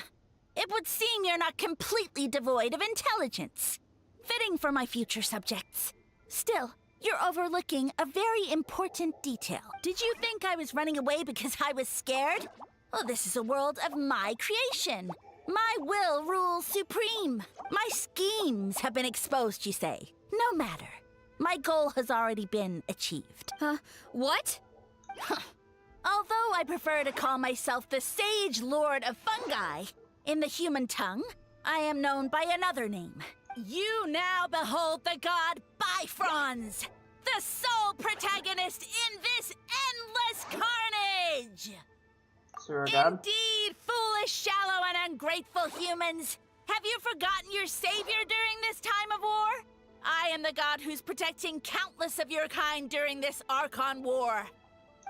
It would seem you're not completely devoid of intelligence. Fitting for my future subjects. Still, you're overlooking a very important detail. Did you think I was running away because I was scared? Well, this is a world of my creation. My will rules supreme. My schemes have been exposed, you say. No matter. My goal has already been achieved. What? Although I prefer to call myself the Sage Lord of Fungi, in the human tongue, I am known by another name. You now behold the god Bifrons, the sole protagonist in this endless carnage! Sir God? Indeed, foolish, shallow, and ungrateful humans! Have you forgotten your savior during this time of war? I am the god who's protecting countless of your kind during this Archon War.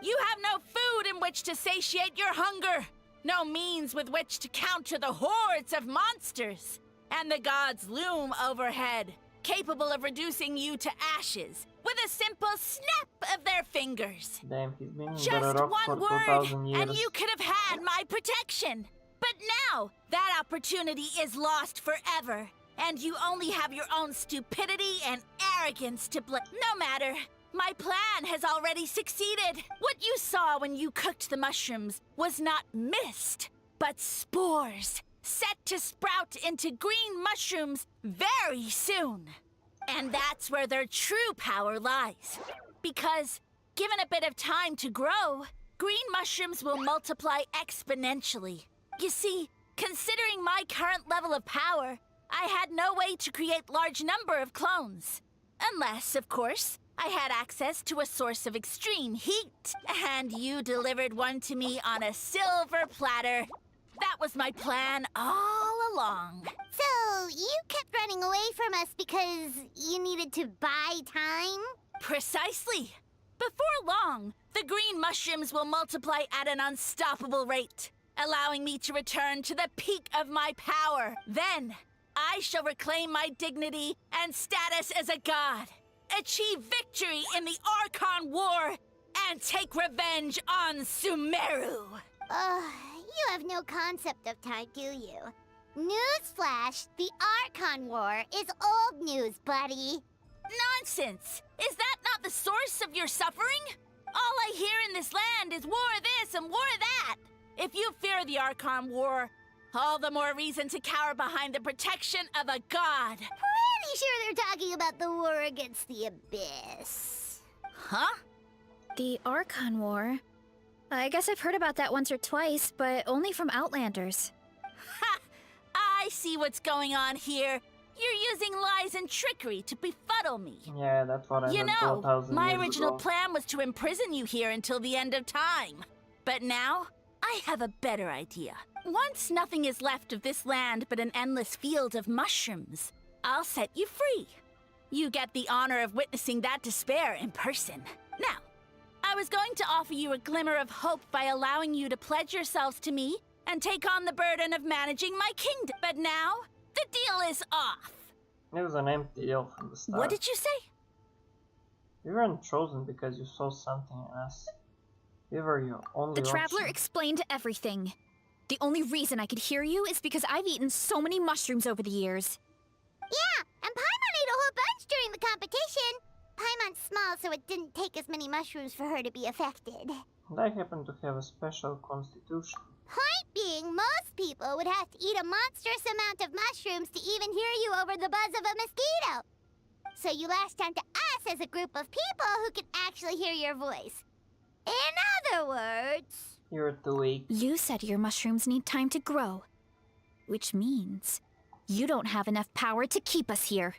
You have no food in which to satiate your hunger, no means with which to counter the hordes of monsters, and the gods loom overhead, capable of reducing you to ashes with a simple snap of their fingers. Damn, he's been Just under a rock for one 2,000 word, years. and you could have had my protection. But now, that opportunity is lost forever, and you only have your own stupidity and arrogance to blame. No matter. My plan has already succeeded. What you saw when you cooked the mushrooms was not mist, but spores, set to sprout into green mushrooms very soon. And that's where their true power lies. Because, given a bit of time to grow, green mushrooms will multiply exponentially. You see, considering my current level of power, I had no way to create large number of clones. Unless, of course, I had access to a source of extreme heat, and you delivered one to me on a silver platter. That was my plan all along. So, you kept running away from us because you needed to buy time? Precisely. Before long, the green mushrooms will multiply at an unstoppable rate, allowing me to return to the peak of my power. Then, I shall reclaim my dignity and status as a god, achieve victory in the Archon War, and take revenge on Sumeru. You have no concept of time, do you? Newsflash, the Archon War is old news, buddy. Nonsense! Is that not the source of your suffering? All I hear in this land is war this and war that. If you fear the Archon War, all the more reason to cower behind the protection of a god. Pretty sure they're talking about the war against the Abyss. Huh? The Archon War? I guess I've heard about that once or twice, but only from Outlanders. Ha! I see what's going on here. You're using lies and trickery to befuddle me. Yeah, that's what I You did know, 4,000 my years original ago. plan was to imprison you here until the end of time. But now, I have a better idea. Once nothing is left of this land but an endless field of mushrooms, I'll set you free. You get the honor of witnessing that despair in person. Now, I was going to offer you a glimmer of hope by allowing you to pledge yourselves to me and take on the burden of managing my kingdom. But now, the deal is off. It was an empty deal from the start. What did you say? You weren't chosen because you saw something in us. We were your only The Traveler option. explained everything. The only reason I could hear you is because I've eaten so many mushrooms over the years. Yeah, and Paimon ate a whole bunch during the competition. Paimon's small, so it didn't take as many mushrooms for her to be affected. And I happen to have a special constitution. Point being, most people would have to eat a monstrous amount of mushrooms to even hear you over the buzz of a mosquito. So you latched onto us as a group of people who can actually hear your voice. In other words... You're too weak. You said your mushrooms need time to grow, which means you don't have enough power to keep us here.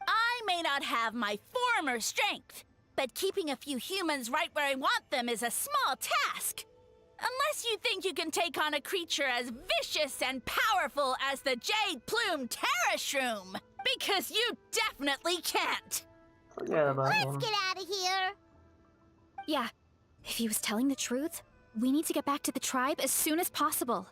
I may not have my former strength, but keeping a few humans right where I want them is a small task. Unless you think you can take on a creature as vicious and powerful as the Jade Plume Terrashroom. Because you definitely can't. Forget about him. Let's get out of here. Yeah, if he was telling the truth, we need to get back to the tribe as soon as possible.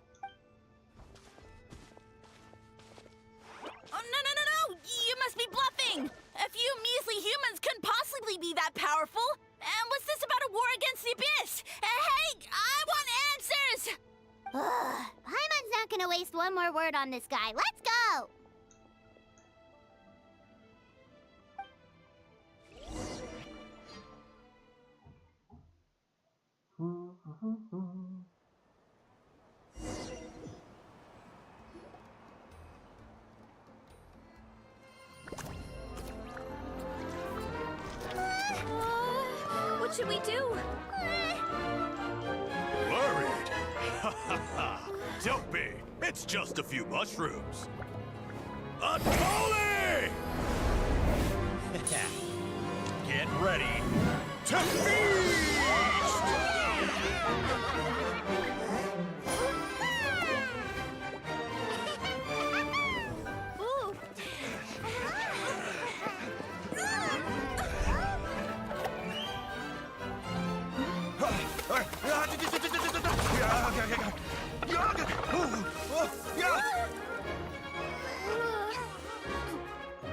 Oh, no! You must be bluffing! A few measly humans couldn't possibly be that powerful. And what's this about a war against the Abyss? Hey, I want answers! Paimon's not gonna waste one more word on this guy. Let's go! What should we do? Worried? Ha ha ha! Don't be! It's just a few mushrooms. Unholy! Get ready to feast!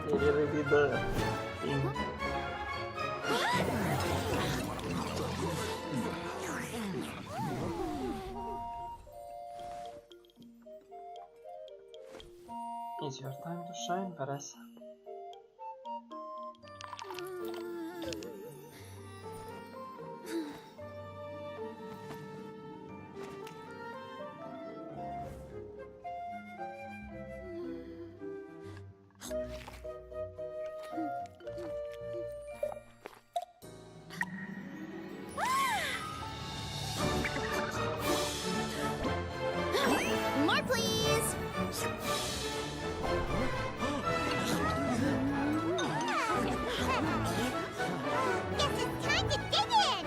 He really did the thing. It's your time to shine, Varesa. More, please! Guess it's time to dig in!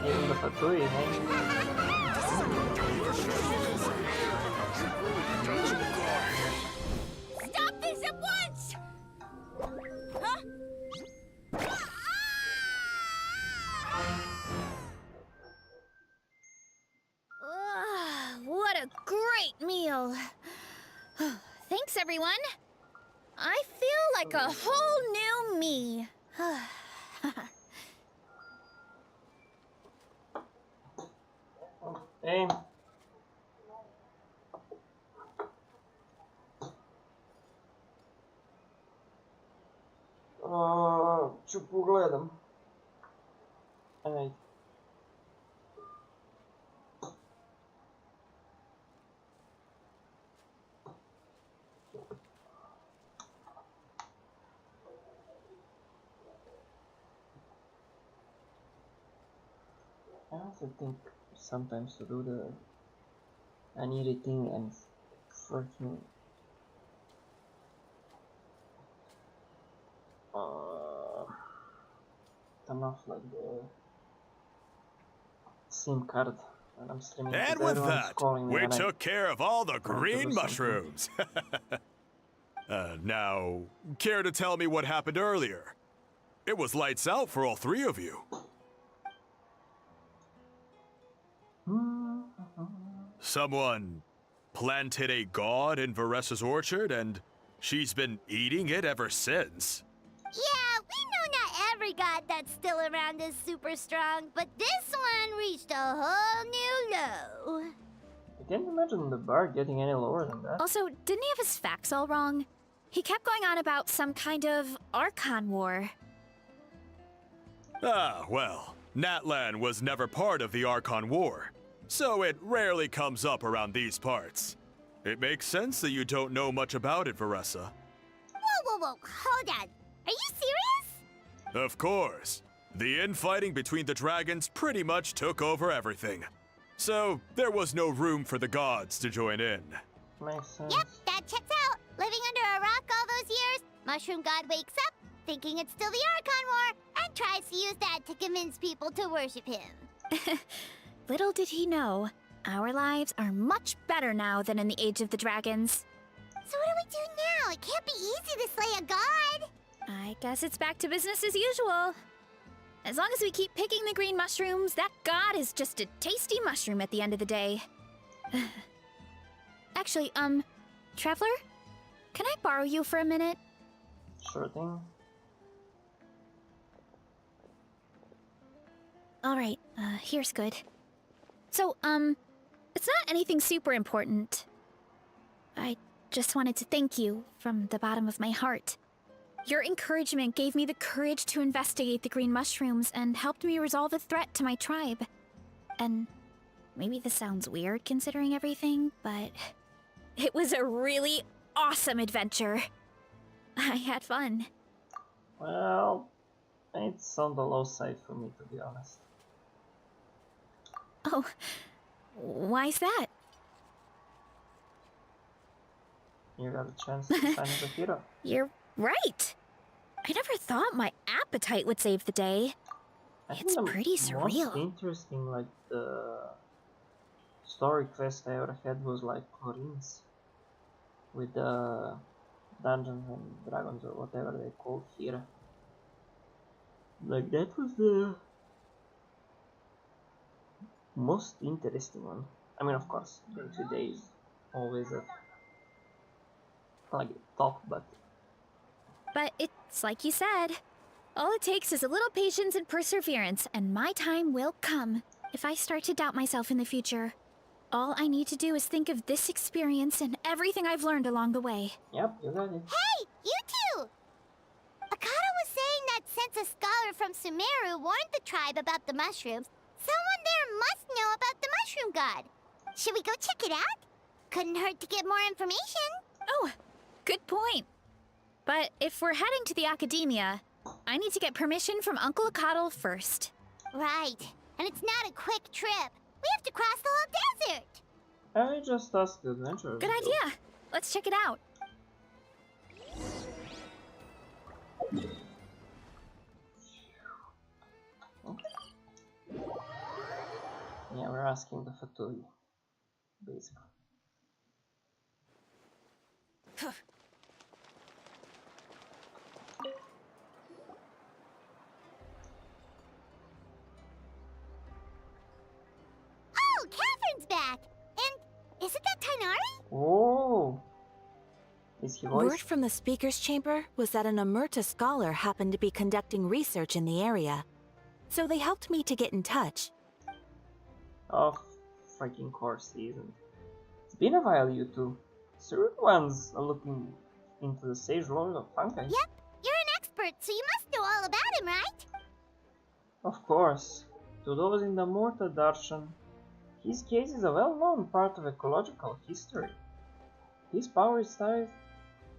Even the Fatui, man. Stop this at once! Huh? What a great meal! Thanks, everyone. I feel like a whole new me. Hey. Ću pogledam. Ajde. I also think sometimes to do the any thing and freaking turn off like the SIM card when I'm streaming. And because with everyone's that, calling me we and I took care of all the want to green do something. mushrooms. Now, care to tell me what happened earlier? It was lights out for all three of you. Someone planted a god in Varesa's orchard, and she's been eating it ever since. Yeah, we know not every god that's still around is super strong, but this one reached a whole new low. I can't imagine the bar getting any lower than that. Also, didn't he have his facts all wrong? He kept going on about some kind of Archon War. Ah, well, Natlan was never part of the Archon War, so it rarely comes up around these parts. It makes sense that you don't know much about it, Varesa. Whoa, hold on. Are you serious? Of course. The infighting between the dragons pretty much took over everything. So, there was no room for the gods to join in. Makes sense. Yep, that checks out. Living under a rock all those years, Mushroom God wakes up, thinking it's still the Archon War, and tries to use that to convince people to worship him. Little did he know, our lives are much better now than in the Age of the Dragons. So what do we do now? It can't be easy to slay a god. I guess it's back to business as usual. As long as we keep picking the green mushrooms, that god is just a tasty mushroom at the end of the day. Actually, Traveler? Can I borrow you for a minute? Sure thing. Alright, here's good. So, it's not anything super important. I just wanted to thank you from the bottom of my heart. Your encouragement gave me the courage to investigate the green mushrooms and helped me resolve a threat to my tribe. And maybe this sounds weird considering everything, but it was a really awesome adventure. I had fun. Well, it's on the low side for me, to be honest. Oh, why's that? You got a chance to sign as a hero. You're right. I never thought my appetite would save the day. I think It's the pretty surreal. most interesting, like, the story quest I ever had was, like, Chlorines. With the Dungeons and Dragons, or whatever they call here. Like, that was the most interesting one. I mean, of course, day to day is always a like top, but it's like you said. All it takes is a little patience and perseverance, and my time will come. If I start to doubt myself in the future, all I need to do is think of this experience and everything I've learned along the way. Yep, you got it. Hey, you two! Akata was saying that since a scholar from Sumeru warned the tribe about the mushrooms, someone there must know about the mushroom god. Should we go check it out? Couldn't hurt to get more information. Oh, good point. But if we're heading to the academia, I need to get permission from Uncle Akatl first. Right, and it's not a quick trip. We have to cross the whole desert. I just asked the adventurers. Good idea. Let's check it out. Yeah, we're asking the Fatui, basically. Oh, Catherine's back! And isn't that Tainari? Oh! Is he Word voiced? from the speaker's chamber was that an Amurta scholar happened to be conducting research in the area. So they helped me to get in touch. Of freaking course he isn't. It's been a while, you two. Certain ones are looking into the Sage Lord of Funkai. Yep, you're an expert, so you must know all about him, right? Of course. To those in the Murta Darshan, his case is a well-known part of ecological history. His power is tied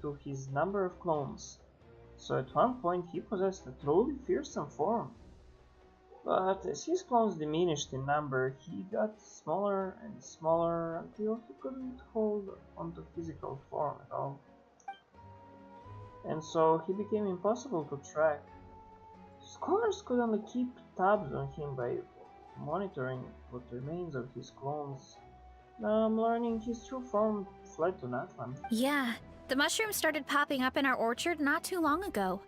to his number of clones, so at one point he possessed a truly fearsome form. But as his clones diminished in number, he got smaller and smaller until he couldn't hold onto physical form at all. And so he became impossible to track. Scholars could only keep tabs on him by monitoring what remains of his clones. Now I'm learning his true form fled to Natlan. Yeah, the mushrooms started popping up in our orchard not too long ago.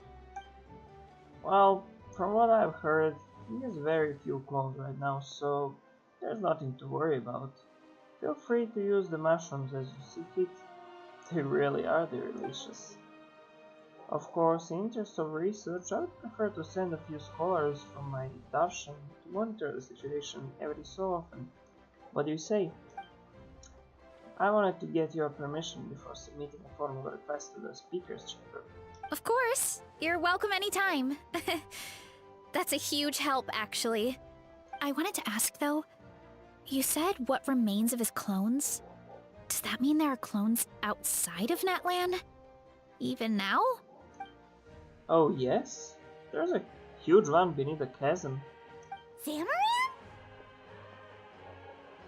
Well, from what I've heard, he has very few clones right now, so there's nothing to worry about. Feel free to use the mushrooms as you see fit. They really are delicious. Of course, in the interest of research, I would prefer to send a few scholars from my darshan to monitor the situation every so often. What do you say? I wanted to get your permission before submitting a formal request to the Speaker's Chamber. Of course. You're welcome anytime. That's a huge help, actually. I wanted to ask, though, you said what remains of his clones? Does that mean there are clones outside of Natlan? Even now? Oh yes? There's a huge one beneath the chasm. Zamaran?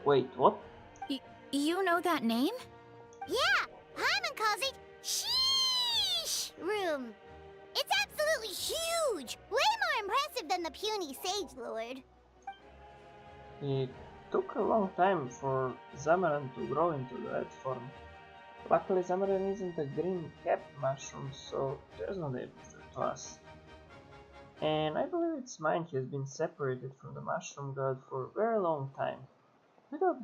Wait, what? You know that name? Yeah, Paimon calls it Sheesh Room. It's absolutely huge! Way more impressive than the puny Sage Lord. It took a long time for Zamaran to grow into that form. Luckily, Zamaran isn't a green-capped mushroom, so there's no danger to us. And I believe its mind has been separated from the mushroom god for a very long time. I doubt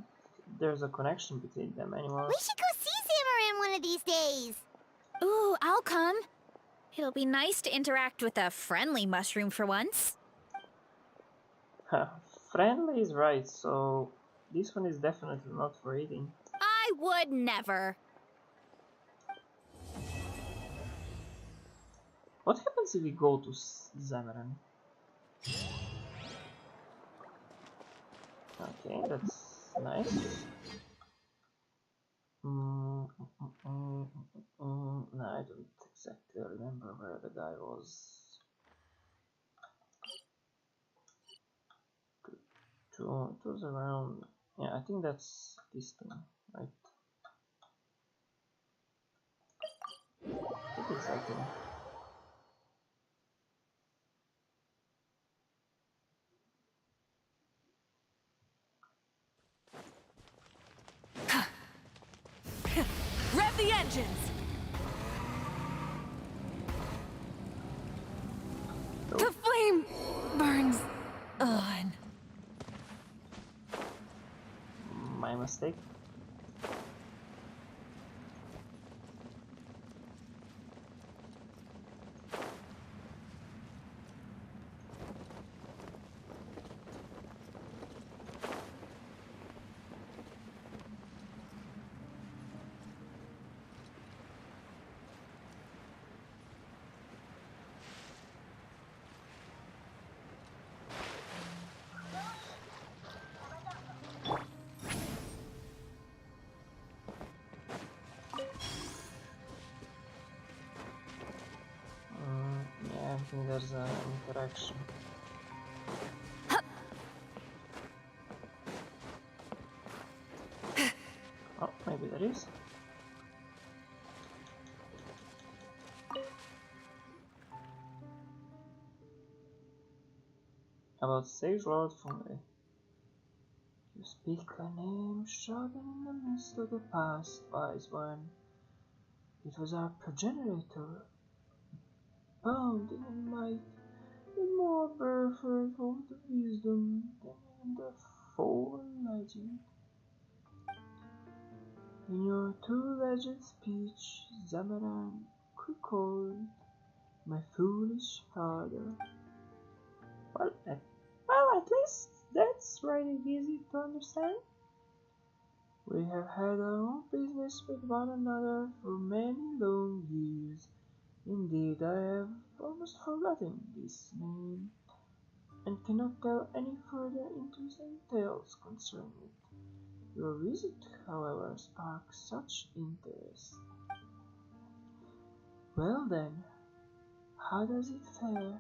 there's a connection between them anymore. We should go see Zamaran one of these days. Ooh, I'll come. It'll be nice to interact with a friendly mushroom for once. Friendly is right, so this one is definitely not for eating. I would never. What happens if we go to Zamaran? Okay, that's nice. No, I don't exactly remember where the guy was. It was around. Yeah, I think that's this thing, right? It is, I think. Rev the engines! The flame burns on. My mistake. Yeah, I think there's an interaction. Oh, maybe there is. About Sage Lord Fungi. You speak a name shrouded in the mist of the past, wise one. It was our progenitor, bound in might, and more perfect of the wisdom than in the fallen legend. In your two-legged speech, Zamaran called my foolish father. Well, at least that's really easy to understand. We have had our own business with one another for many long years. Indeed, I have almost forgotten this name, and cannot tell any further interesting tales concerning it. Your visit, however, sparks such interest. Well then, how does it fare?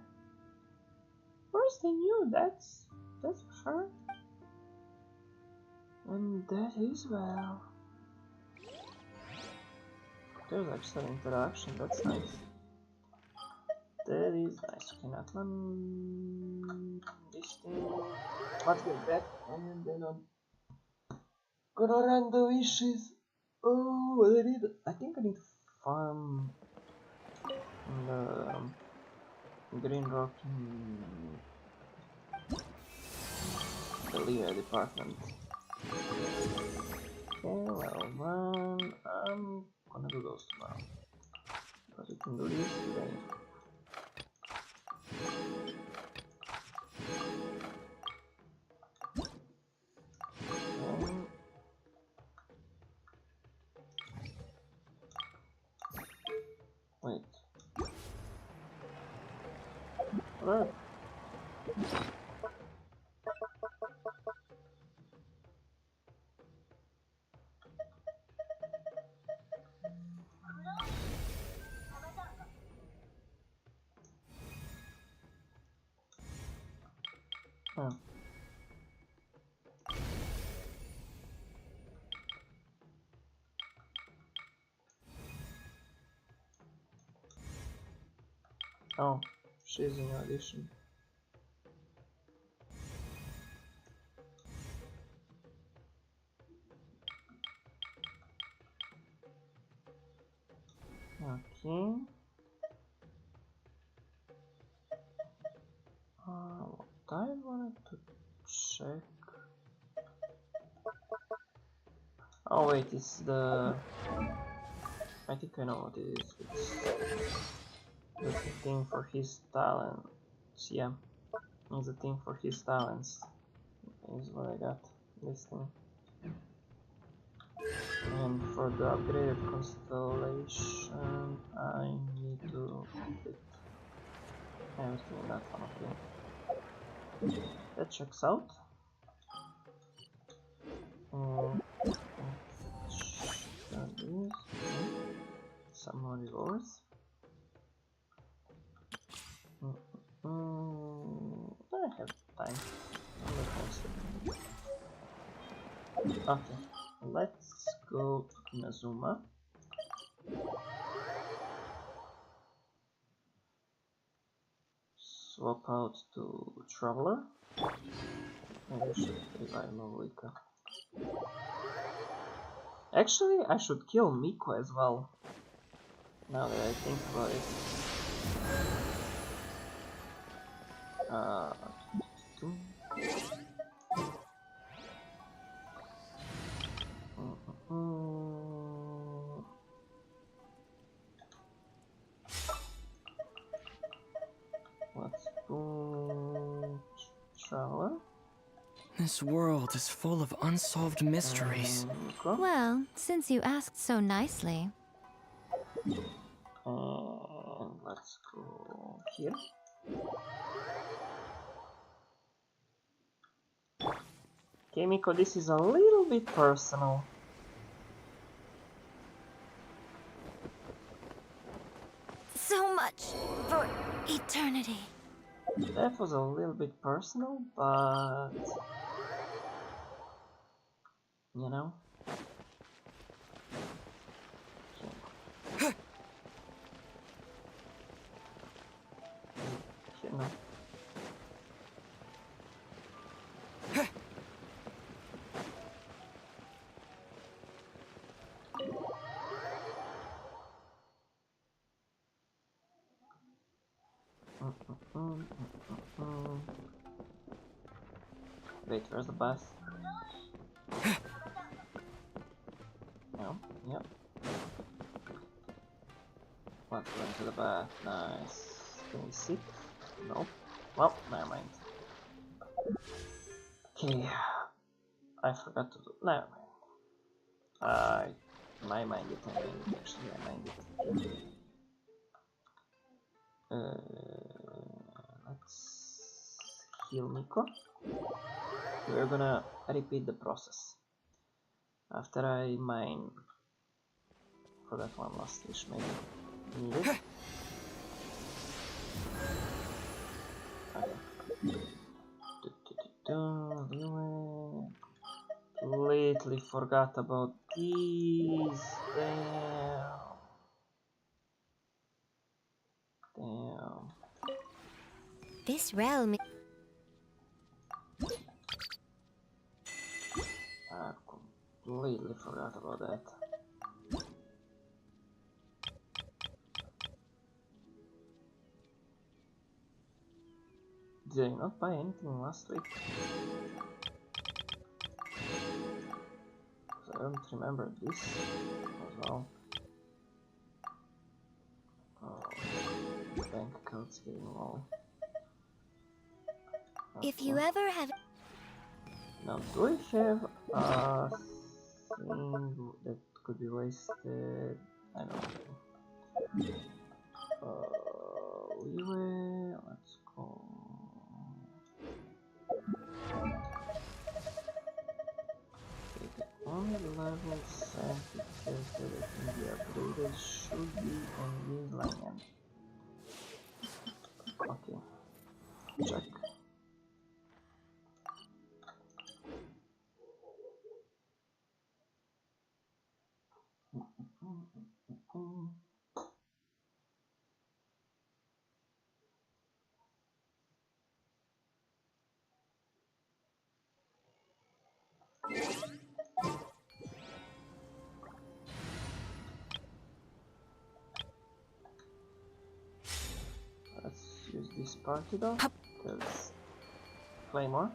Worse than you, that's for sure. And that is well. There's actually interaction, that's nice. That is nice. Okay, Natlan, this thing. Let's get back and then I'm gonna run the wishes. Oh, well, I think I need to farm the green rock in the Leah department. Okay, well, then I'm gonna do those tomorrow because we can do this today. Look. Oh. Oh, she's in audition. Okay. What I wanted to check. Oh wait, it's the. I think I know what it is. It's the thing for his talents. Yeah, it's the thing for his talents. Is what I got. This thing. And for the upgraded constellation, I need to complete everything in that one. Okay. That checks out. Some more rewards. I have time. Okay, let's go to Nazuma. Swap out to Traveler. Maybe I should revive Novika. Actually, I should kill Miko as well. Now that I think about it. Let's go Traveler. This world is full of unsolved mysteries. Well, since you asked so nicely. And let's go here. Okay, Miko, this is a little bit personal. So much for eternity. That was a little bit personal, but you know. You know. Wait, where's the bus? No, yep. Let's go into the bath. Nice. Can we sit? Nope. Well, never mind. Okay. I forgot to do. Never mind. My mind it. Actually, I mind it. Let's heal Miko. We're gonna repeat the process. After I mine for that one last wish, maybe needed. Okay. Completely forgot about these. Damn. This realm. I completely forgot about that. Did I not buy anything last week? I don't remember this as well. Oh, bank account's getting low. If you ever have. Now, do I have a thing that could be wasted? I don't know. Leeway, let's go level scientific character that can be upgraded should be on this land. Okay, check. Let's use this party though, because Claymore.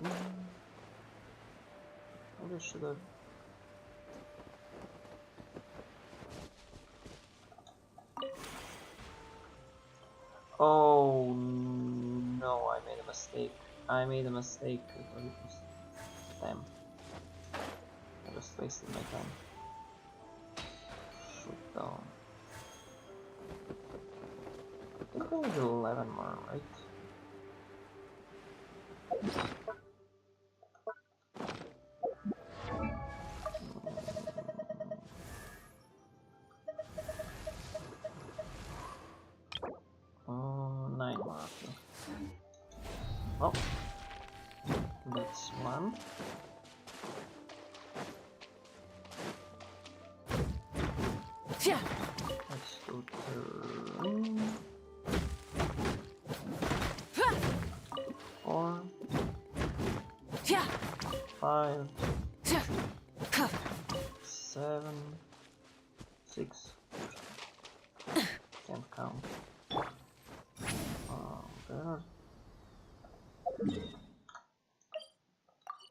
Maybe I should have. Oh no, I made a mistake. I made a mistake. I thought it was them. I just wasted my time. Shoot down. I think I need 11 more, right? Oh, 9 more, okay. Oh, that's one. Let's go turn 4, 5, 7, 6. Can't count. There.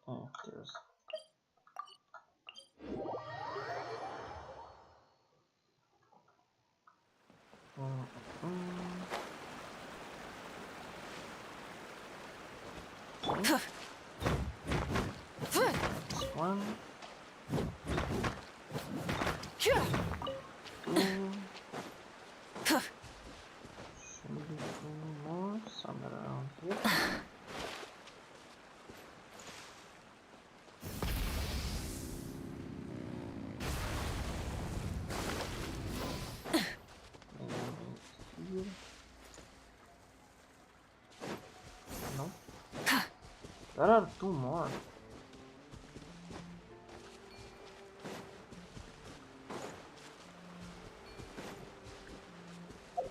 Oh, there's. That's one. Two. Should be 2 more somewhere around here. Maybe here. No. There are 2 more.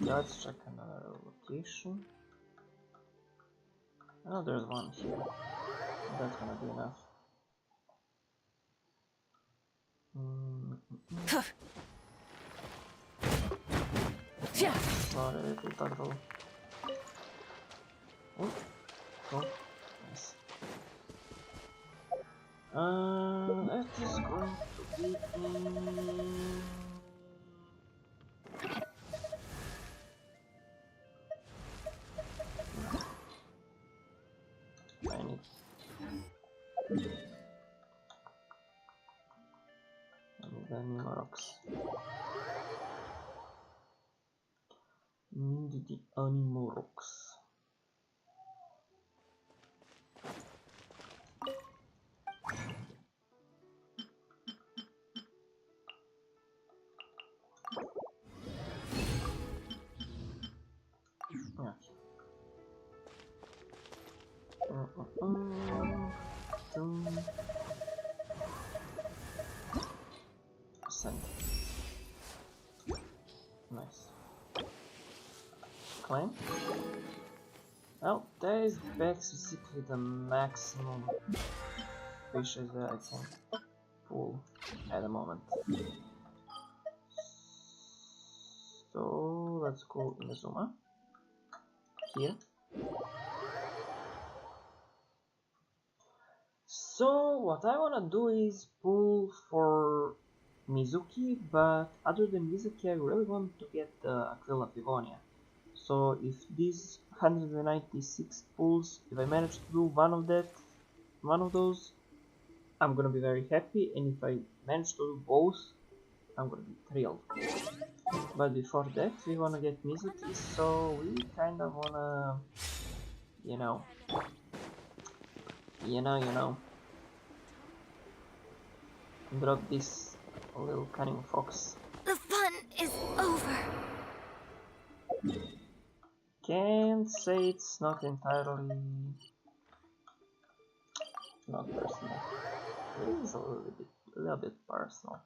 Let's check another location. Oh, there's one here. That's gonna be enough. Not a little turtle. Oh, cool. Nice. That is going to be in... I need the Animorox. Need the Animorox. Send. Nice. Claim. Well, that is basically the maximum fishes that I can pull at the moment. So let's go in the Zuma here. So what I wanna do is pull for Mizuki, but other than Mizuki I really want to get Aquila Pivonia. So if these 196 pulls, if I manage to do one of those, I'm gonna be very happy, and if I manage to do both, I'm gonna be thrilled. But before that, we wanna get Mizuki, so we kinda wanna, you know. drop this little cunning fox. The fun is over. Can't say it's not entirely not personal. It is a little bit personal.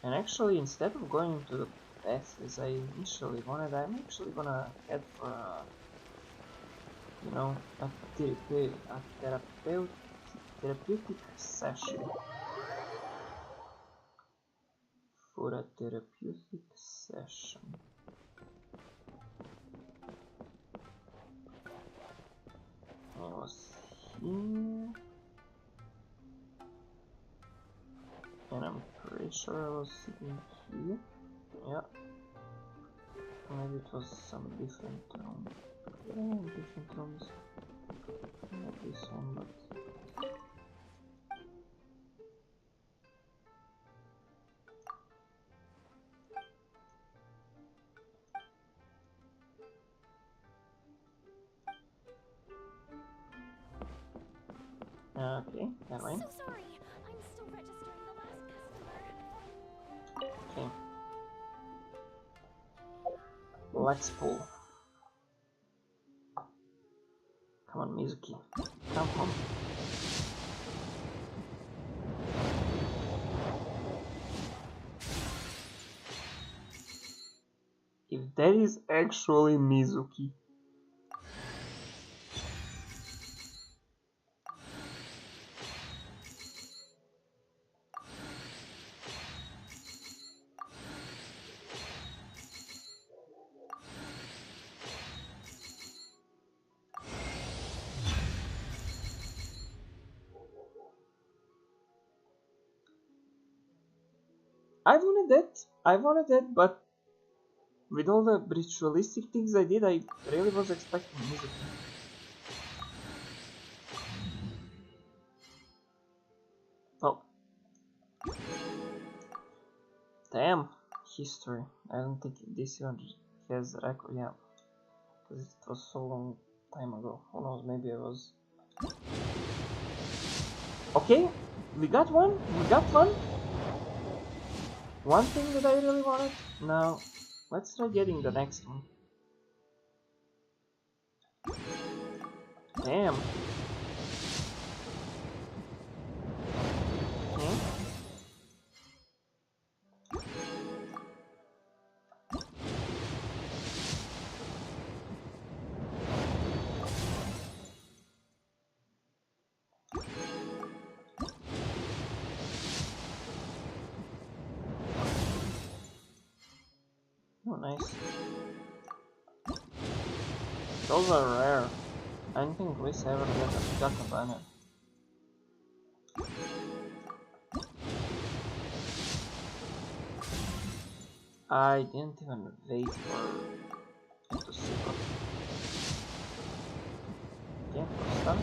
And actually, instead of going to the path as I initially wanted, I'm actually gonna head for a, you know, a therapeutic session. For a therapeutic session. I was here, and I'm pretty sure I was sitting here. Yeah, maybe it was some different room. Yeah, different rooms. Not this one, but. Okay, never mind. So sorry. I'm still registering the last customer. Okay. Let's pull. Come on, Mizuki. Come home. If that is actually Mizuki. I wanted that, but with all the ritualistic things I did, I really was expecting Mizuki. Oh. Damn. History. I don't think this one has record, yeah. Because it was so long time ago. Who knows, maybe I was... Okay, we got one. One thing that I really wanted. Now, let's try getting the next one. Damn. Okay. Oh, nice. Those are rare. I don't think we ever got a banner. I didn't even wait for it to see what. Okay, first stun.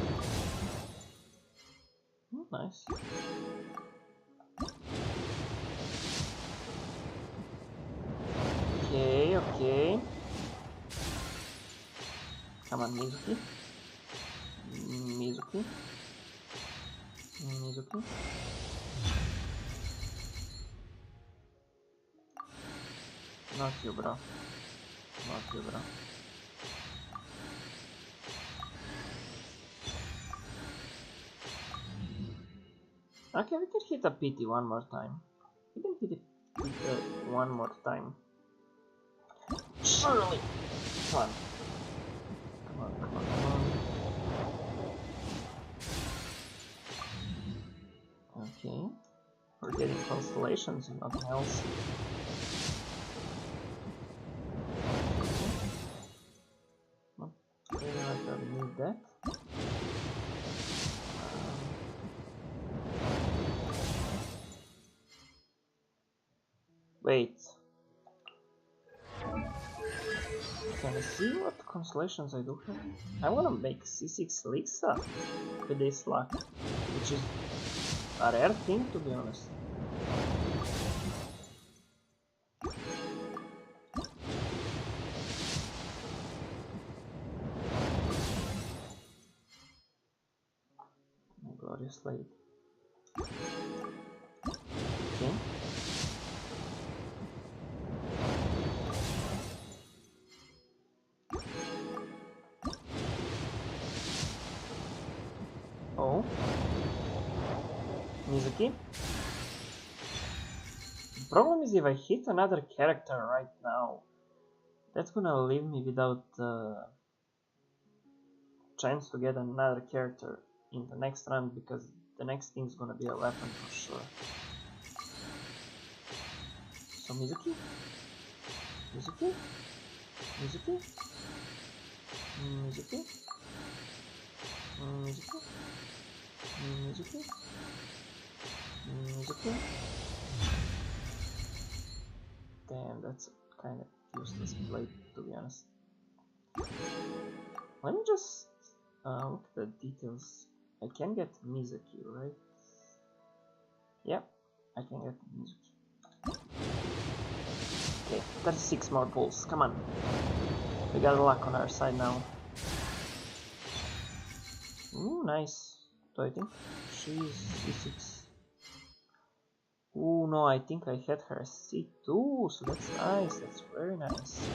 Oh, nice. Okay, okay. Come on, Mizuki. Mizuki. Not you, bro. Okay, we can hit a pity one more time. We can hit it one more time. Surely! Come on. Okay. We're getting constellations and nothing else. Okay, I don't need that. Wait. Can I see what constellations I do have? I wanna make C6 Lixa with this luck, which is a rare thing, to be honest. My glorious lady. Okay. Oh. Mizuki. The problem is if I hit another character right now, that's gonna leave me without chance to get another character in the next round, because the next thing's gonna be a weapon for sure. So Mizuki? Mizuki? Mizuki? Mizuki? Mizuki? Mizuki? Mizuki? Damn, that's kind of useless blade, to be honest. Let me just look at the details. I can get Mizuki, right? Yep, I can get Mizuki. Okay, 36 more pulls, come on. We got luck on our side now. Ooh, nice. Do I think she's C6? Ooh, no, I think I had her C2, so that's nice, that's very nice.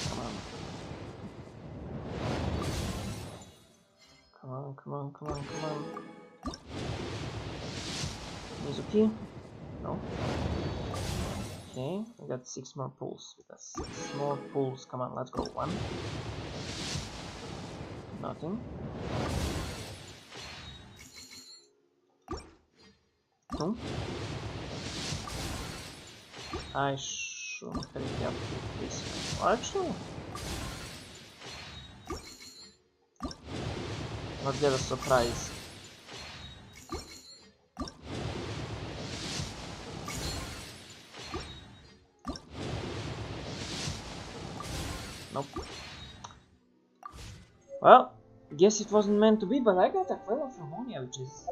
Come on. Come on, come on, come on, come on. Mizuki? No. Okay, we got 6 more pulls. We got 6 more pulls. Come on, let's go. 1. Nothing. 2. I shouldn't have got this one. Actually, let's get a surprise. Nope. Well, guess it wasn't meant to be, but I got a Quell of Ammonia, which is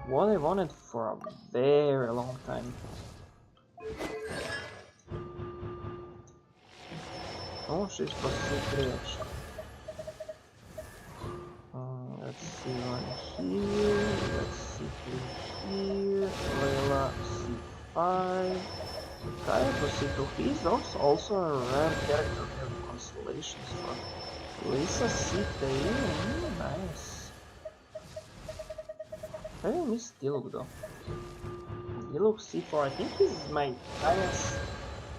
what I wanted for a very long time. Oh, she's supposed to see 3 actually. Let's see one here, let's see 3 here, Layla C5, Kayako C2. He's also a rare character with constellations for Lisa C3. Nice. I miss Diluc though. Diluc C4, I think he's my highest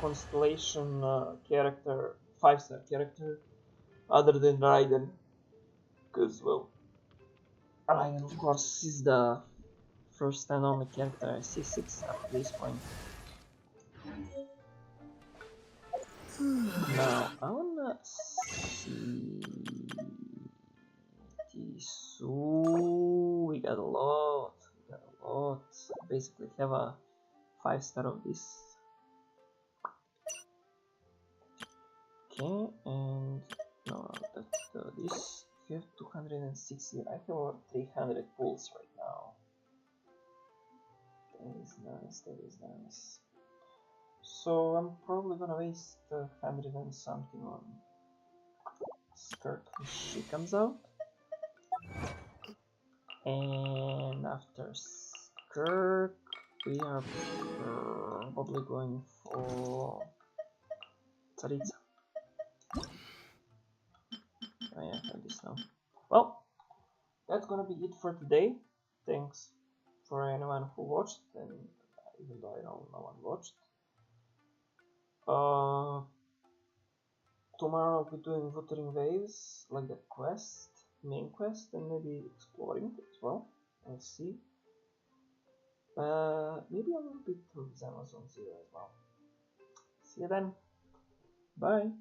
constellation character, 5-star character, other than Raiden. Because, well, Raiden of course is the first and only character I see 6 up to this point. Now, I wanna see this. Ooh, we got a lot. Basically have a 5-star of this. Okay, and no, this we have 260. I have over 300 pulls right now. That is nice, that is nice. So I'm probably gonna waste 100 and something on Skirk when she comes out. And after Skirk, we are probably going for Tsaritsa. Oh yeah, I have this now. Well, that's gonna be it for today. Thanks for anyone who watched, and even though I know no one watched. Tomorrow I'll be doing Wuthering Waves, like the quest, main quest, and maybe exploring as well. I'll see. Maybe a little bit of Amazon Zero as well. See you then. Bye.